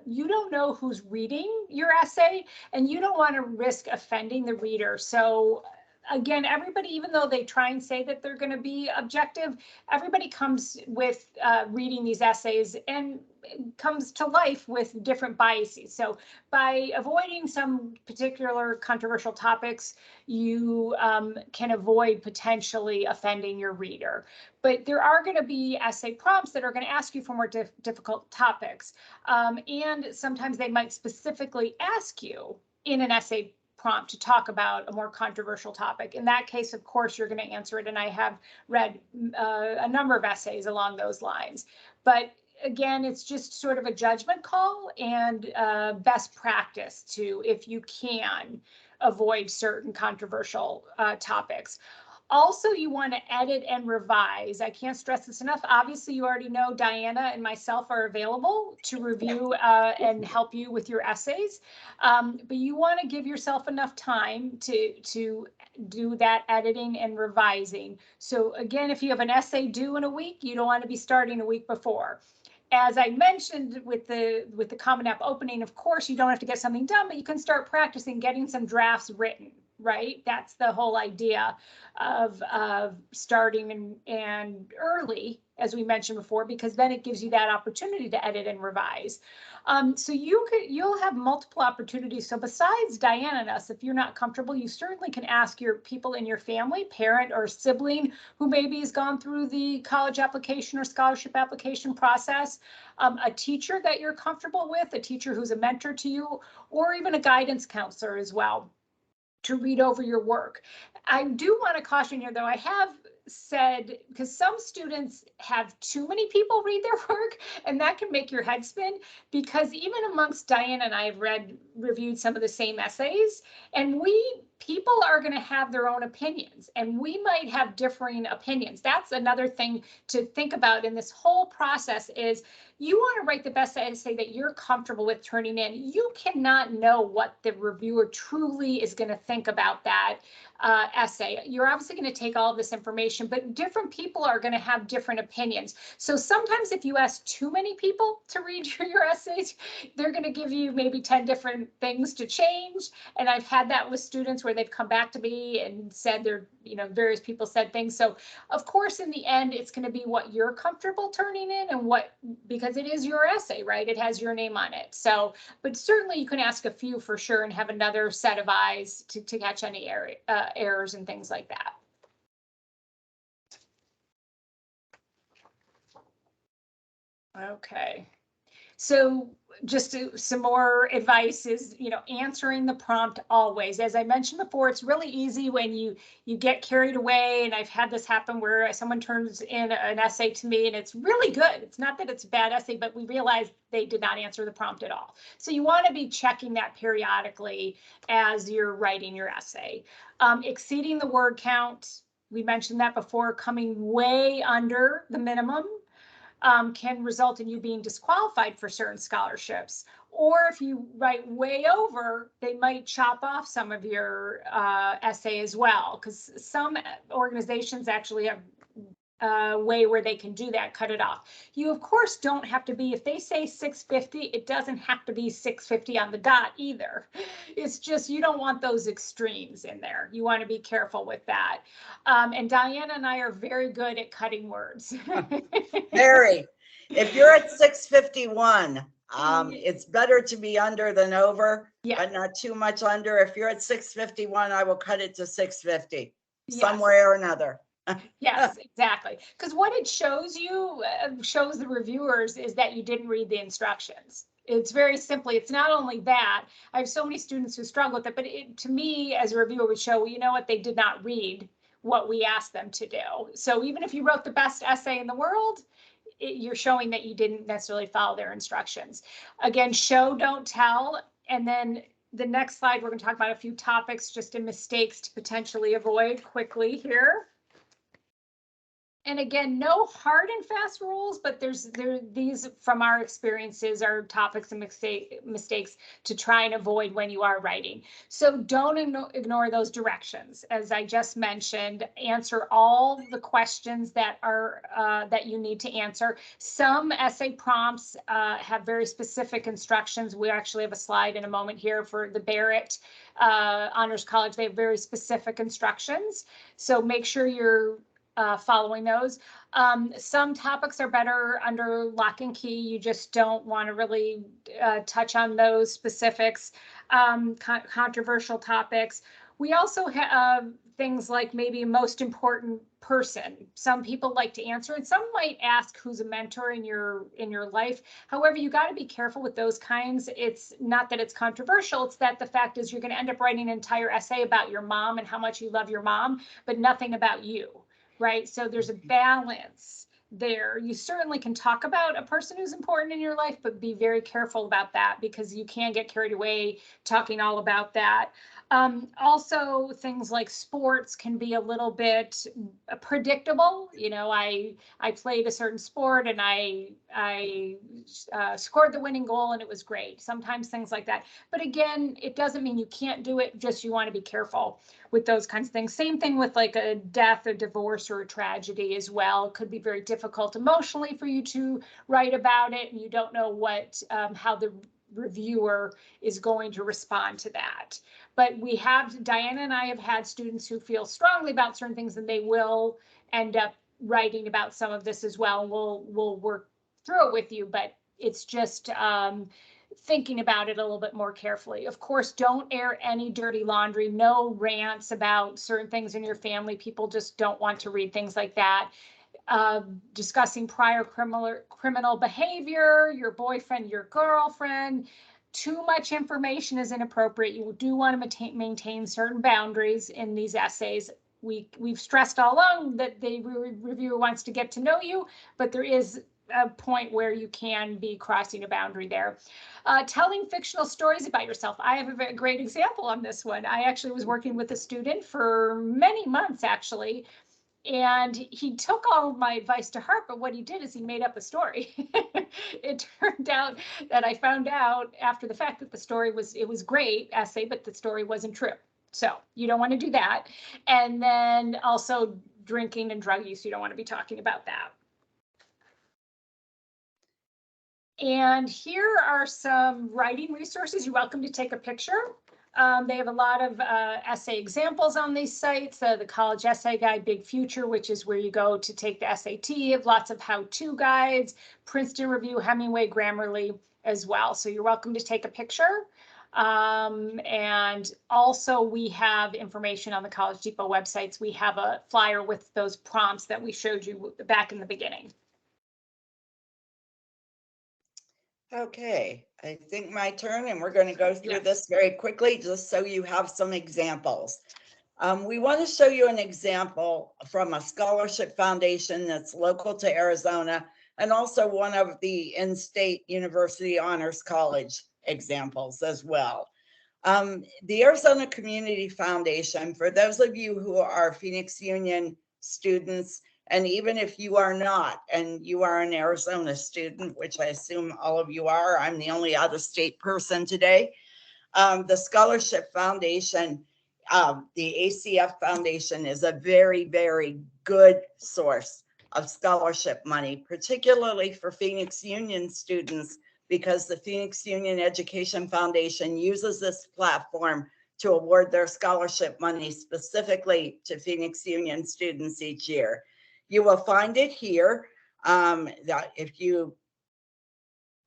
you don't know who's reading your essay and you don't want to risk offending the reader. So again, everybody, even though they try and say that they're going to be objective, everybody comes with reading these essays and comes to life with different biases. So by avoiding some particular controversial topics, you can avoid potentially offending your reader. But there are going to be essay prompts that are going to ask you for more difficult topics. And sometimes they might specifically ask you in an essay prompt to talk about a more controversial topic. In that case, of course, you're going to answer it. And I have read a number of essays along those lines. But again, it's just sort of a judgment call and best practice to, if you can, avoid certain controversial topics. Also, you want to edit and revise. I can't stress this enough. Obviously, you already know Diana and myself are available to review and help you with your essays. But you want to give yourself enough time to do that editing and revising. So again, if you have an essay due in a week, you don't want to be starting a week before. As I mentioned with the Common App opening, of course, you don't have to get something done, but you can start practicing getting some drafts written, right? That's the whole idea of starting and early, as we mentioned before, because then it gives you that opportunity to edit and revise. So you'll have multiple opportunities. So besides Diana and us, if you're not comfortable, you certainly can ask your people in your family, parent or sibling who maybe has gone through the college application or scholarship application process, a teacher that you're comfortable with, a teacher who's a mentor to you, or even a guidance counselor as well, to read over your work. I do want to caution here, though, I have said, because some students have too many people read their work, and that can make your head spin, because even amongst Diana and I have reviewed some of the same essays, and people are going to have their own opinions, and we might have differing opinions. That's another thing to think about in this whole process is you want to write the best essay that you're comfortable with turning in. You cannot know what the reviewer truly is going to think about that essay. You're obviously going to take all of this information, but different people are going to have different opinions. So sometimes if you ask too many people to read your essays, they're going to give you maybe 10 different things to change. And I've had that with students where where they've come back to me and said various people said things. So of course, in the end, it's going to be what you're comfortable turning in and because it is your essay, right? It has your name on it. So, but certainly you can ask a few for sure and have another set of eyes to catch any errors and things like that. Okay. So just some more advice is, answering the prompt always. As I mentioned before, it's really easy when you get carried away. And I've had this happen where someone turns in an essay to me and it's really good. It's not that it's a bad essay, but we realize they did not answer the prompt at all. So you want to be checking that periodically as you're writing your essay. Exceeding the word count, we mentioned that before, coming way under the minimum. Can result in you being disqualified for certain scholarships. Or if you write way over, they might chop off some of your essay as well, because some organizations actually have a way where they can do that, cut it off. You, of course, don't have to be, if they say 650, it doesn't have to be 650 on the dot either. It's just, you don't want those extremes in there. You want to be careful with that. And Diana and I are very good at cutting words. Very. If you're at 651, it's better to be under than over, but not too much under. If you're at 651, I will cut it to 650 some way or another. Yes, exactly. Because what it shows you, shows the reviewers, is that you didn't read the instructions. It's very simply, it's not only that. I have so many students who struggle with it, but to me, as a reviewer, would show, well, you know what, they did not read what we asked them to do. So even if you wrote the best essay in the world, you're showing that you didn't necessarily follow their instructions. Again, show, don't tell. And then the next slide, we're going to talk about a few topics just in mistakes to potentially avoid quickly here. And again, no hard and fast rules, but these from our experiences are topics and mistakes to try and avoid when you are writing. So don't ignore those directions. As I just mentioned, answer all the questions that are that you need to answer. Some essay prompts have very specific instructions. We actually have a slide in a moment here for the Barrett Honors College. They have very specific instructions. So make sure you're following those. Some topics are better under lock and key. You just don't want to really touch on those specifics. Controversial topics. We also have things like maybe most important person. Some people like to answer, and some might ask who's a mentor in your life. However, you got to be careful with those kinds. It's not that it's controversial, it's that the fact is you're going to end up writing an entire essay about your mom and how much you love your mom, but nothing about you. Right? So there's a balance there. You certainly can talk about a person who's important in your life, but be very careful about that because you can get carried away talking all about that. Also, things like sports can be a little bit predictable. You know, I played a certain sport and I scored the winning goal and it was great. Sometimes things like that. But again, it doesn't mean you can't do it. Just you want to be careful with those kinds of things. Same thing with like a death or divorce or a tragedy as well. It could be very difficult emotionally for you to write about it, and you don't know what how the reviewer is going to respond to that. But Diana and I have had students who feel strongly about certain things and they will end up writing about some of this as well. We'll work through it with you, but it's just thinking about it a little bit more carefully. Of course, don't air any dirty laundry, no rants about certain things in your family. People just don't want to read things like that. Discussing prior criminal behavior, your boyfriend, your girlfriend. Too much information is inappropriate. You do want to maintain certain boundaries in these essays. We've stressed all along that the reviewer wants to get to know you, but there is a point where you can be crossing a boundary there. Telling fictional stories about yourself. I have a very great example on this one. I actually was working with a student for many months, actually, and he took all of my advice to heart, but what he did is he made up a story. It turned out that I found out after the fact that it was great essay, but the story wasn't true. So you don't want to do that. And then also drinking and drug use, you don't want to be talking about that. And here are some writing resources. You're welcome to take a picture. They have a lot of essay examples on these sites. The College Essay Guide, Big Future, which is where you go to take the SAT, have lots of how-to guides, Princeton Review, Hemingway, Grammarly as well. So you're welcome to take a picture. And also we have information on the College Depot websites. We have a flyer with those prompts that we showed you back in the beginning. Okay, I think my turn, and we're going to go through this very quickly just so you have some examples. We want to show you an example from a scholarship foundation that's local to Arizona, and also one of the in-state university honors college examples as well. The Arizona Community Foundation, for those of you who are Phoenix Union students, and even if you are not, and you are an Arizona student, which I assume all of you are, I'm the only out-of-state person today. The Scholarship Foundation, the ACF Foundation, is a very, very good source of scholarship money, particularly for Phoenix Union students, because the Phoenix Union Education Foundation uses this platform to award their scholarship money specifically to Phoenix Union students each year. You will find it here. That if you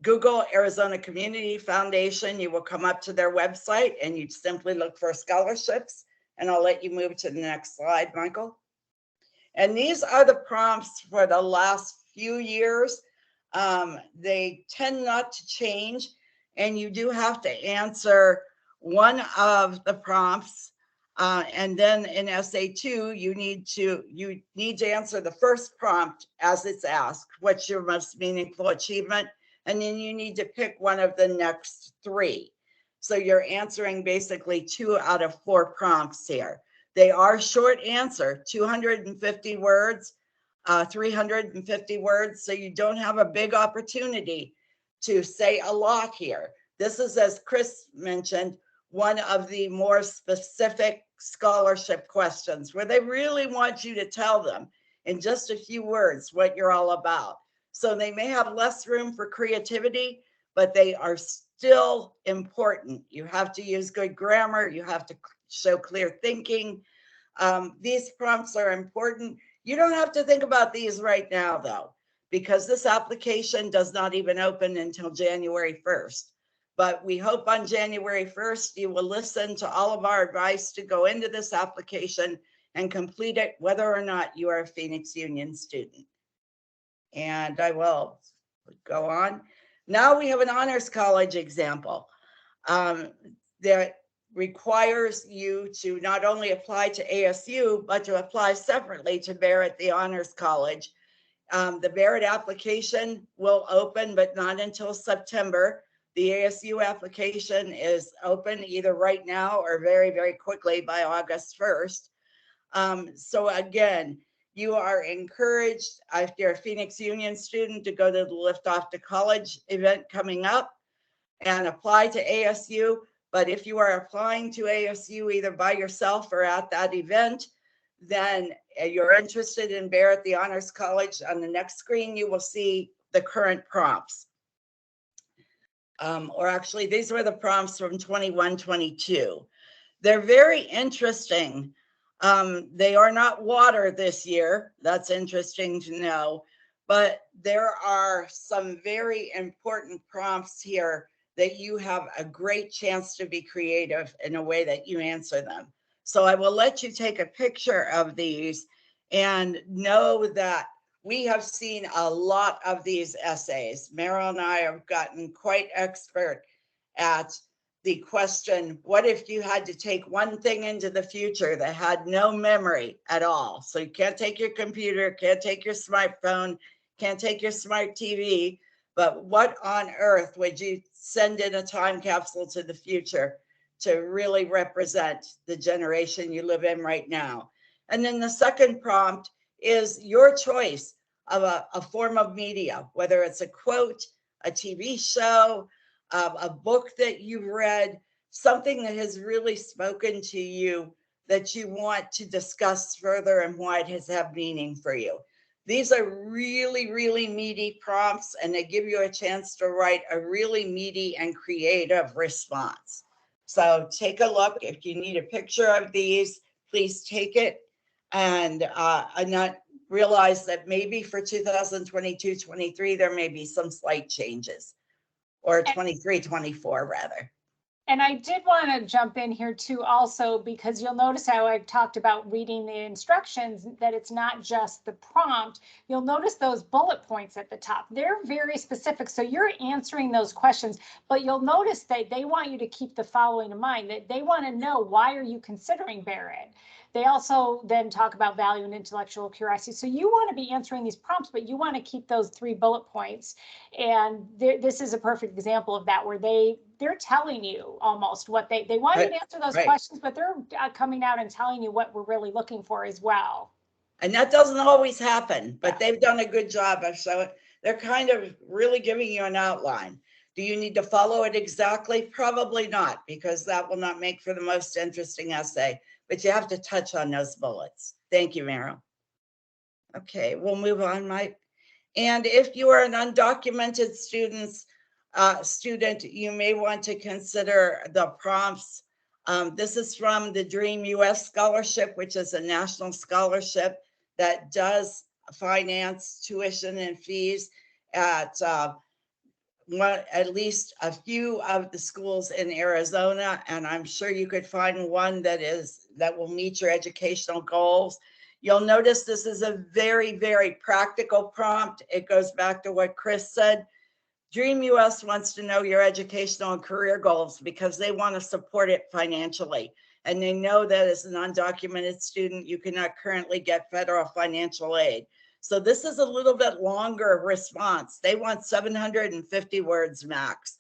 Google Arizona Community Foundation, you will come up to their website and you simply look for scholarships. And I'll let you move to the next slide, Michael. And these are the prompts for the last few years. They tend not to change, and you do have to answer one of the prompts. And then in SA2, you need to answer the first prompt as it's asked. What's your most meaningful achievement? And then you need to pick one of the next three. So you're answering basically 2 out of 4 prompts here. They are short answer, 250 words, 350 words. So you don't have a big opportunity to say a lot here. This is, as Chris mentioned, one of the more specific scholarship questions where they really want you to tell them in just a few words what you're all about. So they may have less room for creativity, but they are still important. You have to use good grammar. You have to show clear thinking. These prompts are important. You don't have to think about these right now, though, because this application does not even open until January 1st. But we hope on January 1st, you will listen to all of our advice to go into this application and complete it, whether or not you are a Phoenix Union student. And I will go on. Now we have an honors college example that requires you to not only apply to ASU, but to apply separately to Barrett, the honors college. The Barrett application will open, but not until September. The ASU application is open either right now or very, very quickly by August 1st. So again, you are encouraged, if you're a Phoenix Union student, to go to the Lift Off to College event coming up and apply to ASU. But if you are applying to ASU either by yourself or at that event, then you're interested in Barrett, the Honors College. On the next screen, you will see the current prompts. Or actually, these were the prompts from 21-22. They're very interesting. They are not water this year. That's interesting to know. But there are some very important prompts here that you have a great chance to be creative in a way that you answer them. So I will let you take a picture of these and know that we have seen a lot of these essays. Meryl and I have gotten quite expert at the question, what if you had to take one thing into the future that had no memory at all? So you can't take your computer, can't take your smartphone, can't take your smart TV, but what on earth would you send in a time capsule to the future to really represent the generation you live in right now? And then the second prompt is your choice of a form of media, whether it's a quote, a TV show, a book that you've read, something that has really spoken to you that you want to discuss further and why it has had meaning for you. These are really, really meaty prompts, and they give you a chance to write a really meaty and creative response. So take a look. If you need a picture of these, please take it. And not realize that maybe for 2022-23, there may be some slight changes, or 23-24 rather. And I did want to jump in here too also, because you'll notice how I talked about reading the instructions, that it's not just the prompt. You'll notice those bullet points at the top. They're very specific. So you're answering those questions, but you'll notice that they want you to keep the following in mind, that they want to know, why are you considering Barrett? They also then talk about value and intellectual curiosity. So you want to be answering these prompts, but you want to keep those 3 bullet points. And this is a perfect example of that, where they're telling you almost what they want you to answer those questions, but they're coming out and telling you what we're really looking for as well. And that doesn't always happen, but they've done a good job of showing. They're kind of really giving you an outline. Do you need to follow it exactly? Probably not, because that will not make for the most interesting essay, but you have to touch on those bullets. Thank you, Meryl. Okay, we'll move on, Mike. And if you are an undocumented student, you may want to consider the prompts. This is from the Dream US Scholarship, which is a national scholarship that does finance tuition and fees at least a few of the schools in Arizona, and I'm sure you could find one that will meet your educational goals. You'll notice this is a very, very practical prompt. It goes back to what Chris said. Dream US wants to know your educational and career goals because they want to support it financially. And they know that as an undocumented student, you cannot currently get federal financial aid. So this is a little bit longer response. They want 750 words max.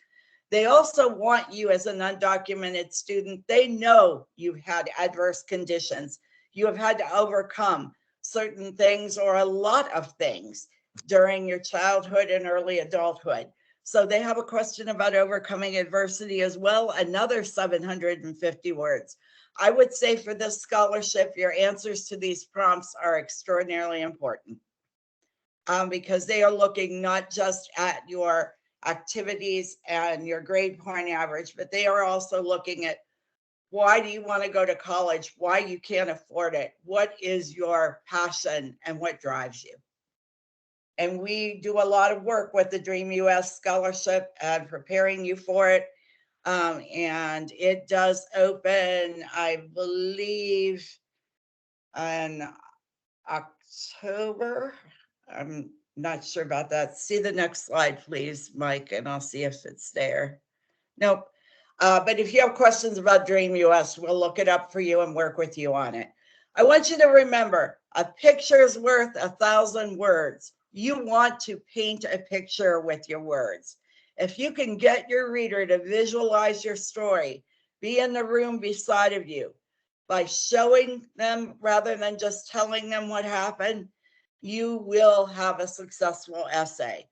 They also want you as an undocumented student. They know you've had adverse conditions. You have had to overcome certain things or a lot of things during your childhood and early adulthood. So they have a question about overcoming adversity as well, another 750 words. I would say for this scholarship, your answers to these prompts are extraordinarily important because they are looking not just at your activities and your grade point average, but they are also looking at why do you want to go to college, why you can't afford it, what is your passion, and what drives you. And we do a lot of work with the Dream US Scholarship and preparing you for it. And it does open, I believe, in October. I'm not sure about that. See the next slide, please, Mike, and I'll see if it's there. Nope. But if you have questions about Dream US, we'll look it up for you and work with you on it. I want you to remember, a picture is worth 1,000 words. You want to paint a picture with your words. If you can get your reader to visualize your story, be in the room beside of you, by showing them rather than just telling them what happened, you will have a successful essay.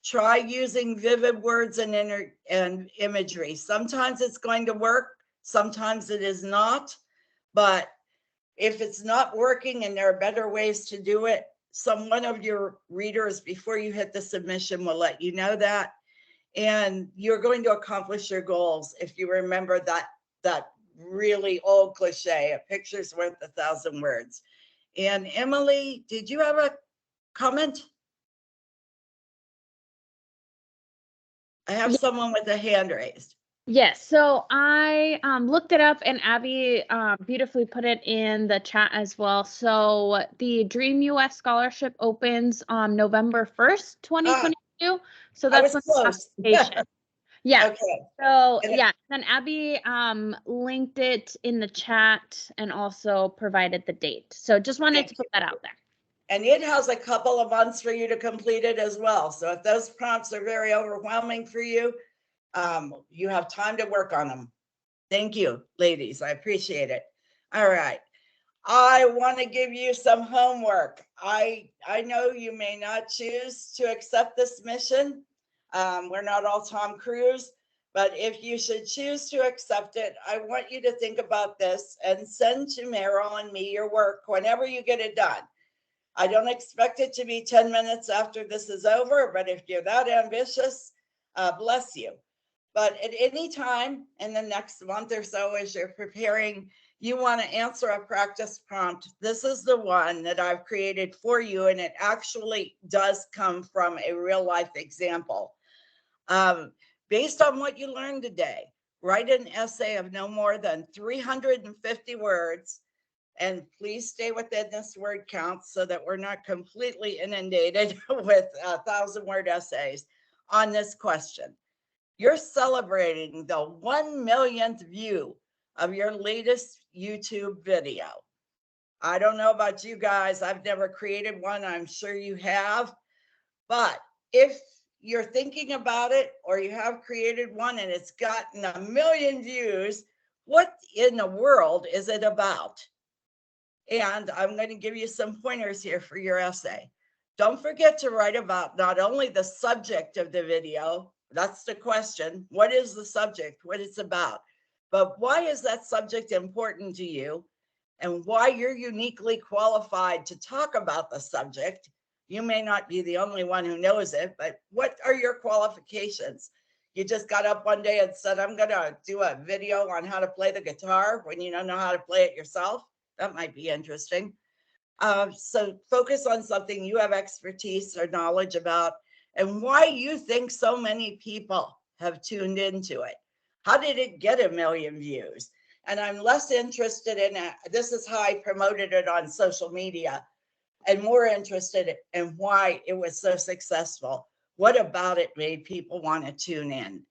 Try using vivid words and imagery. Sometimes it's going to work, sometimes it is not. But if it's not working and there are better ways to do it, one of your readers before you hit the submission will let you know that. And you're going to accomplish your goals if you remember that really old cliche, a picture's worth 1,000 words. And Emily, did you have a comment? I have someone with a hand raised. Yes, so I looked it up and Abby beautifully put it in the chat as well. So the Dream US Scholarship opens on November 1st, 2022. So that's when close. Yeah. Okay. So yeah, then Abby linked it in the chat and also provided the date. So just wanted to put that out there. And it has a couple of months for you to complete it as well. So if those prompts are very overwhelming for you, you have time to work on them. Thank you, ladies. I appreciate it. All right. I want to give you some homework. I know you may not choose to accept this mission. We're not all Tom Cruise, but if you should choose to accept it, I want you to think about this and send to Meryl and me your work whenever you get it done. I don't expect it to be 10 minutes after this is over, but if you're that ambitious, bless you. But at any time in the next month or so, as you're preparing, you want to answer a practice prompt. This is the one that I've created for you, and it actually does come from a real life example. Based on what you learned today, write an essay of no more than 350 words. And please stay within this word count so that we're not completely inundated with 1,000-word essays on this question. You're celebrating the 1 millionth view of your latest YouTube video. I don't know about you guys. I've never created one. I'm sure you have. But if you're thinking about it or you have created one and it's gotten 1 million views, what in the world is it about? And I'm going to give you some pointers here for your essay. Don't forget to write about not only the subject of the video, that's the question, what is the subject, what it's about, but why is that subject important to you and why you're uniquely qualified to talk about the subject. You may not be the only one who knows it, but what are your qualifications? You just got up one day and said, I'm going to do a video on how to play the guitar when you don't know how to play it yourself. That might be interesting. So focus on something you have expertise or knowledge about and why you think so many people have tuned into it. How did it get 1 million views? And I'm less interested in it. This is how I promoted it on social media, and more interested in why it was so successful. What about it made people want to tune in?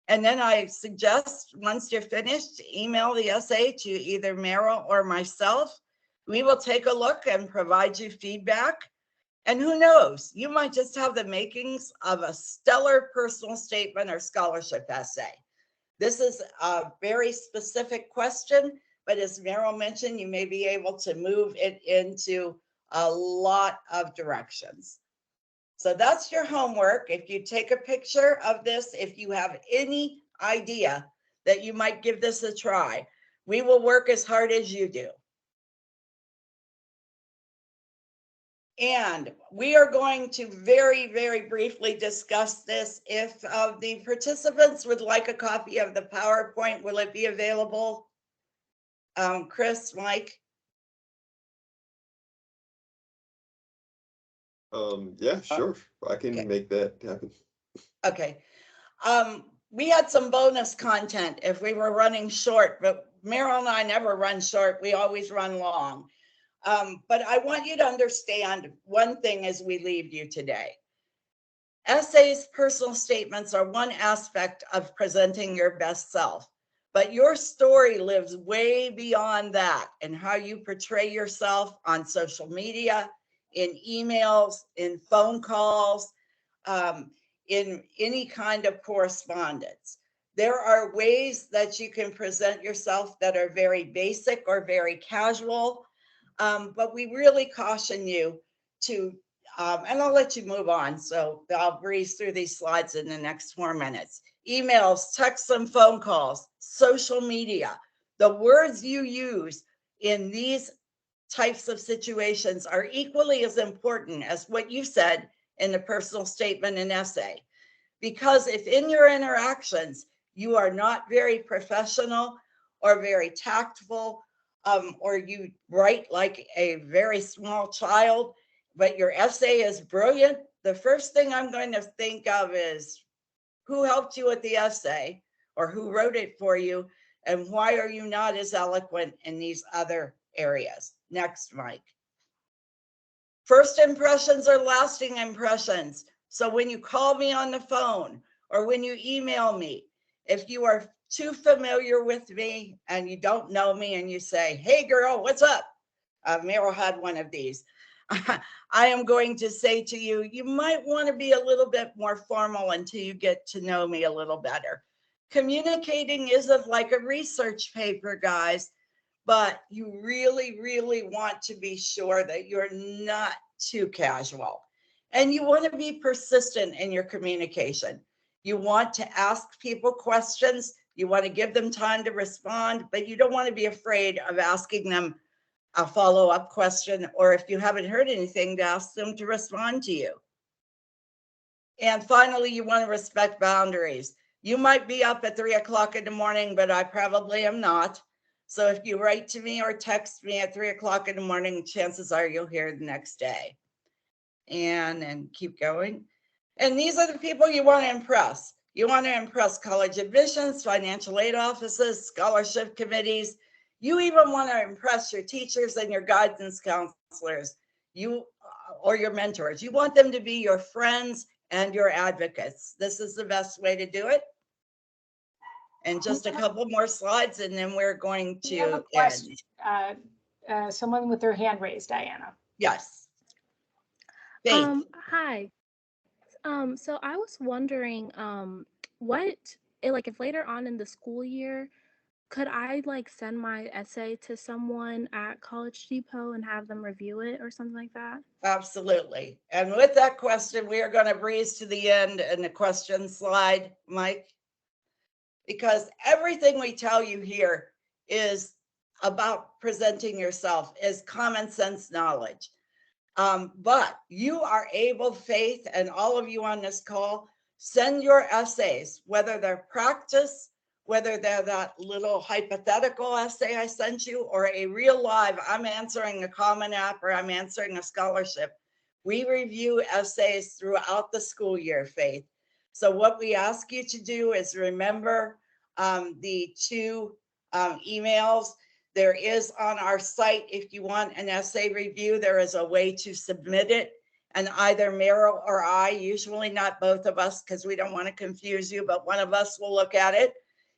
And then I suggest once you're finished, email the essay to either Meryl or myself. We will take a look and provide you feedback. And who knows, you might just have the makings of a stellar personal statement or scholarship essay. This is a very specific question, but as Meryl mentioned, you may be able to move it into a lot of directions. So that's your homework. If you take a picture of this, if you have any idea that you might give this a try, we will work as hard as you do. And we are going to very, very briefly discuss this. If the participants would like a copy of the PowerPoint, will it be available? Chris, Mike? Yeah, sure. I can make that happen. Okay. We had some bonus content if we were running short, but Meryl and I never run short. We always run long. But I want you to understand one thing as we leave you today. Essays, personal statements are one aspect of presenting your best self, but your story lives way beyond that and how you portray yourself on social media, in emails, in phone calls, in any kind of correspondence. There are ways that you can present yourself that are very basic or very casual, but we really caution you to, and I'll let you move on. So I'll breeze through these slides in the next 4 minutes. Emails, texts, and phone calls, social media. The words you use in these types of situations are equally as important as what you said in the personal statement and essay. Because if in your interactions, you are not very professional or very tactful, or you write like a very small child, but your essay is brilliant, the first thing I'm going to think of is who helped you with the essay or who wrote it for you, and why are you not as eloquent in these other areas? Next, Mike. First impressions are lasting impressions. So when you call me on the phone or when you email me, if you are too familiar with me and you don't know me and you say, hey girl, what's up? Meryl had one of these. I am going to say to you, you might want to be a little bit more formal until you get to know me a little better. Communicating isn't like a research paper, guys, but you really, really want to be sure that you're not too casual. And you want to be persistent in your communication. You want to ask people questions. You want to give them time to respond, but you don't want to be afraid of asking them a follow-up question, or if you haven't heard anything, to ask them to respond to you. And finally, you want to respect boundaries. You might be up at 3 o'clock in the morning, but I probably am not. So if you write to me or text me at 3 o'clock in the morning, chances are you'll hear the next day. And keep going. And these are the people you want to impress. You want to impress college admissions, financial aid offices, scholarship committees. You even want to impress your teachers and your guidance counselors, or your mentors. You want them to be your friends and your advocates. This is the best way to do it. And just a couple more slides, and then we're going We have a to question. end. Someone with their hand raised, Diana. Yes. Faith. Hi. So I was wondering, if later on in the school year, could I send my essay to someone at College Depot and have them review it or something like that? Absolutely. And with that question, we are going to breeze to the end and the question slide, Mike, because everything we tell you here is about presenting yourself as common sense knowledge. But you are able, Faith, and all of you on this call, send your essays, whether they're practice, whether they're that little hypothetical essay I sent you, or a real live, I'm answering a Common App or I'm answering a scholarship. We review essays throughout the school year, Faith. So what we ask you to do is remember the two emails. There is on our site, if you want an essay review, there is a way to submit it. And either Meryl or I, usually not both of us, because we don't want to confuse you, but one of us will look at it.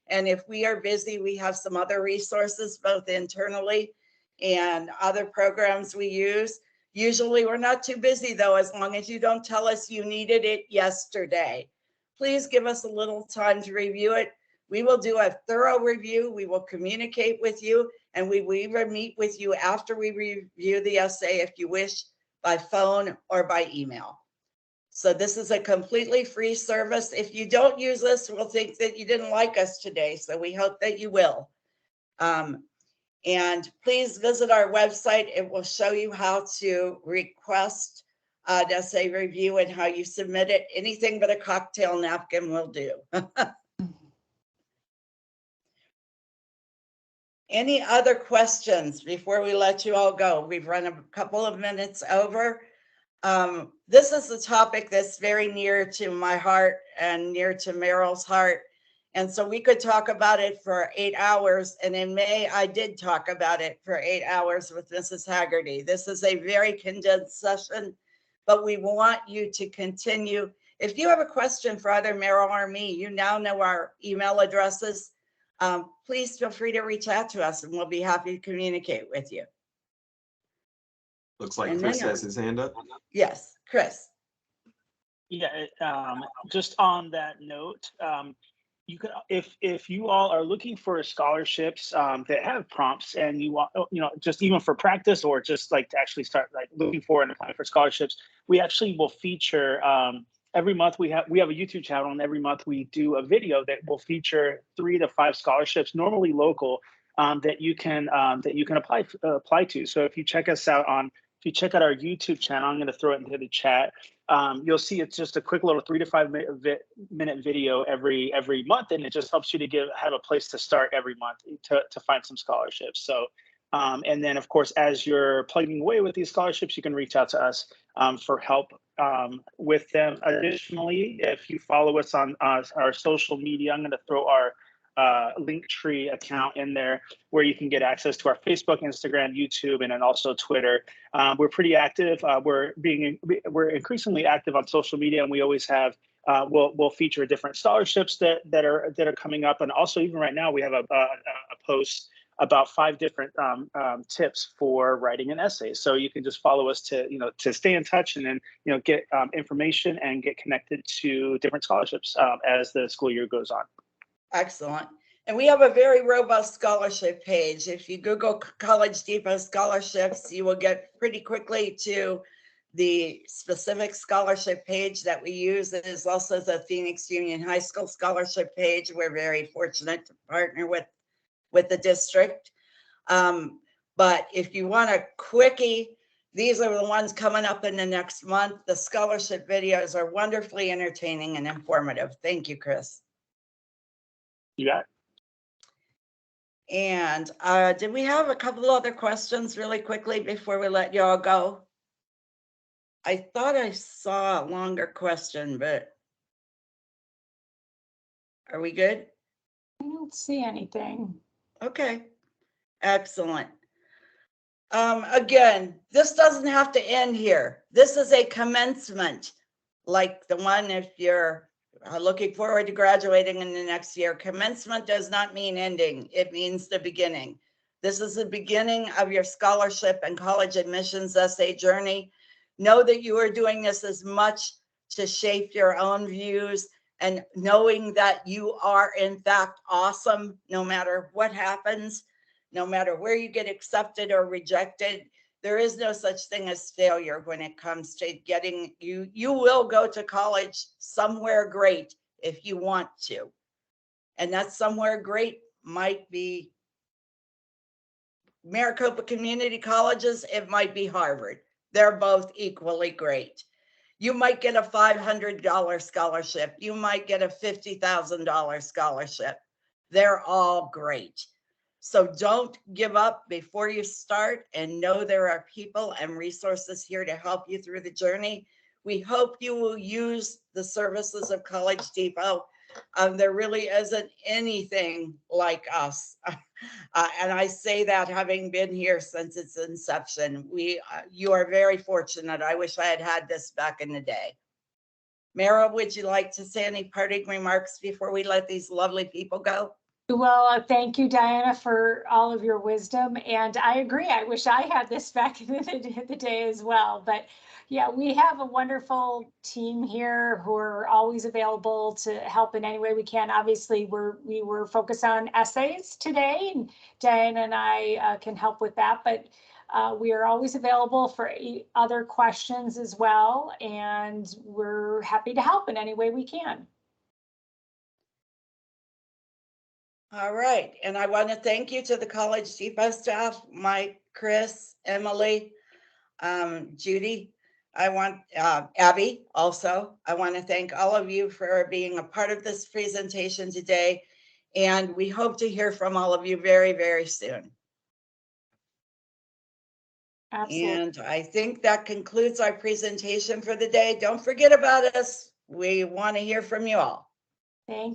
And if we are busy, we have some other resources, both internally and other programs we use. Usually we're not too busy though, as long as you don't tell us you needed it yesterday. Please give us a little time to review it. We will do a thorough review. We will communicate with you, and we will even meet with you after we review the essay, if you wish, by phone or by email. So this is a completely free service. If you don't use this, we'll think that you didn't like us today. So we hope that you will. And please visit our website. It will show you how to request an essay review and how you submit it. Anything but a cocktail napkin will do. Any other questions before we let you all go? We've run a couple of minutes over. This is a topic that's very near to my heart and near to Meryl's heart. And so we could talk about it for 8 hours. And in May, I did talk about it for 8 hours with Mrs. Haggerty. This is a very condensed session, but we want you to continue. If you have a question for either Meryl or me, you now know our email addresses. Please feel free to reach out to us and we'll be happy to communicate with you. Looks like And Chris then- has his hand up. Yes, Chris. Yeah, just on that note, you could, if you all are looking for scholarships that have prompts and you want, just even for practice or just like to actually start like looking for and applying for scholarships, we actually will feature every month we have a YouTube channel, and every month we do a video that will feature 3 to 5 scholarships, normally local, that you can apply to. So if you check us out if you check out our YouTube channel, I'm going to throw it into the chat. You'll see it's just a quick little 3 to 5 minute video every month, and it just helps you to have a place to start every month to find some scholarships. So, and then of course, as you're plugging away with these scholarships, you can reach out to us for help with them. Additionally, if you follow us on our social media, I'm going to throw our Linktree account in there where you can get access to our Facebook, Instagram, YouTube, and then also Twitter. We're pretty active. We're increasingly active on social media, and we always have. We'll feature different scholarships that are coming up, and also even right now we have a post about 5 different tips for writing an essay. So you can just follow us to stay in touch, and then get information and get connected to different scholarships as the school year goes on. Excellent. And we have a very robust scholarship page. If you Google College Depot scholarships, you will get pretty quickly to the specific scholarship page that we use. It is also the Phoenix Union High School scholarship page. We're very fortunate to partner with the district. But if you want a quickie, these are the ones coming up in the next month. The scholarship videos are wonderfully entertaining and informative. Thank you, Chris. You got it. And did we have a couple other questions really quickly before we let y'all go? I thought I saw a longer question, but are we good? I don't see anything. Okay, excellent. Again, this doesn't have to end here. This is a commencement, like the one if you're looking forward to graduating in the next year. Commencement does not mean ending. It means the beginning. This is the beginning of your scholarship and college admissions essay journey. Know that you are doing this as much to shape your own views and knowing that you are in fact awesome no matter what happens, no matter where you get accepted or rejected. There is no such thing as failure when it comes to getting you. You will go to college somewhere great if you want to. And that somewhere great might be Maricopa Community Colleges, it might be Harvard. They're both equally great. You might get a $500 scholarship. You might get a $50,000 scholarship. They're all great. So don't give up before you start, and know there are people and resources here to help you through the journey. We hope you will use the services of College Depot. There really isn't anything like us. And I say that having been here since its inception. You are very fortunate. I wish I had had this back in the day. Mara, would you like to say any parting remarks before we let these lovely people go? Well, thank you, Diana, for all of your wisdom. And I agree. I wish I had this back in the day as well. But yeah, we have a wonderful team here who are always available to help in any way we can. Obviously, we were focused on essays today, and Diana and I can help with that. But we are always available for other questions as well. And we're happy to help in any way we can. All right. And I want to thank you to the College Depot staff, Mike, Chris, Emily, Judy. I want Abby also. I want to thank all of you for being a part of this presentation today. And we hope to hear from all of you very, very soon. Absolutely. And I think that concludes our presentation for the day. Don't forget about us. We want to hear from you all. Thank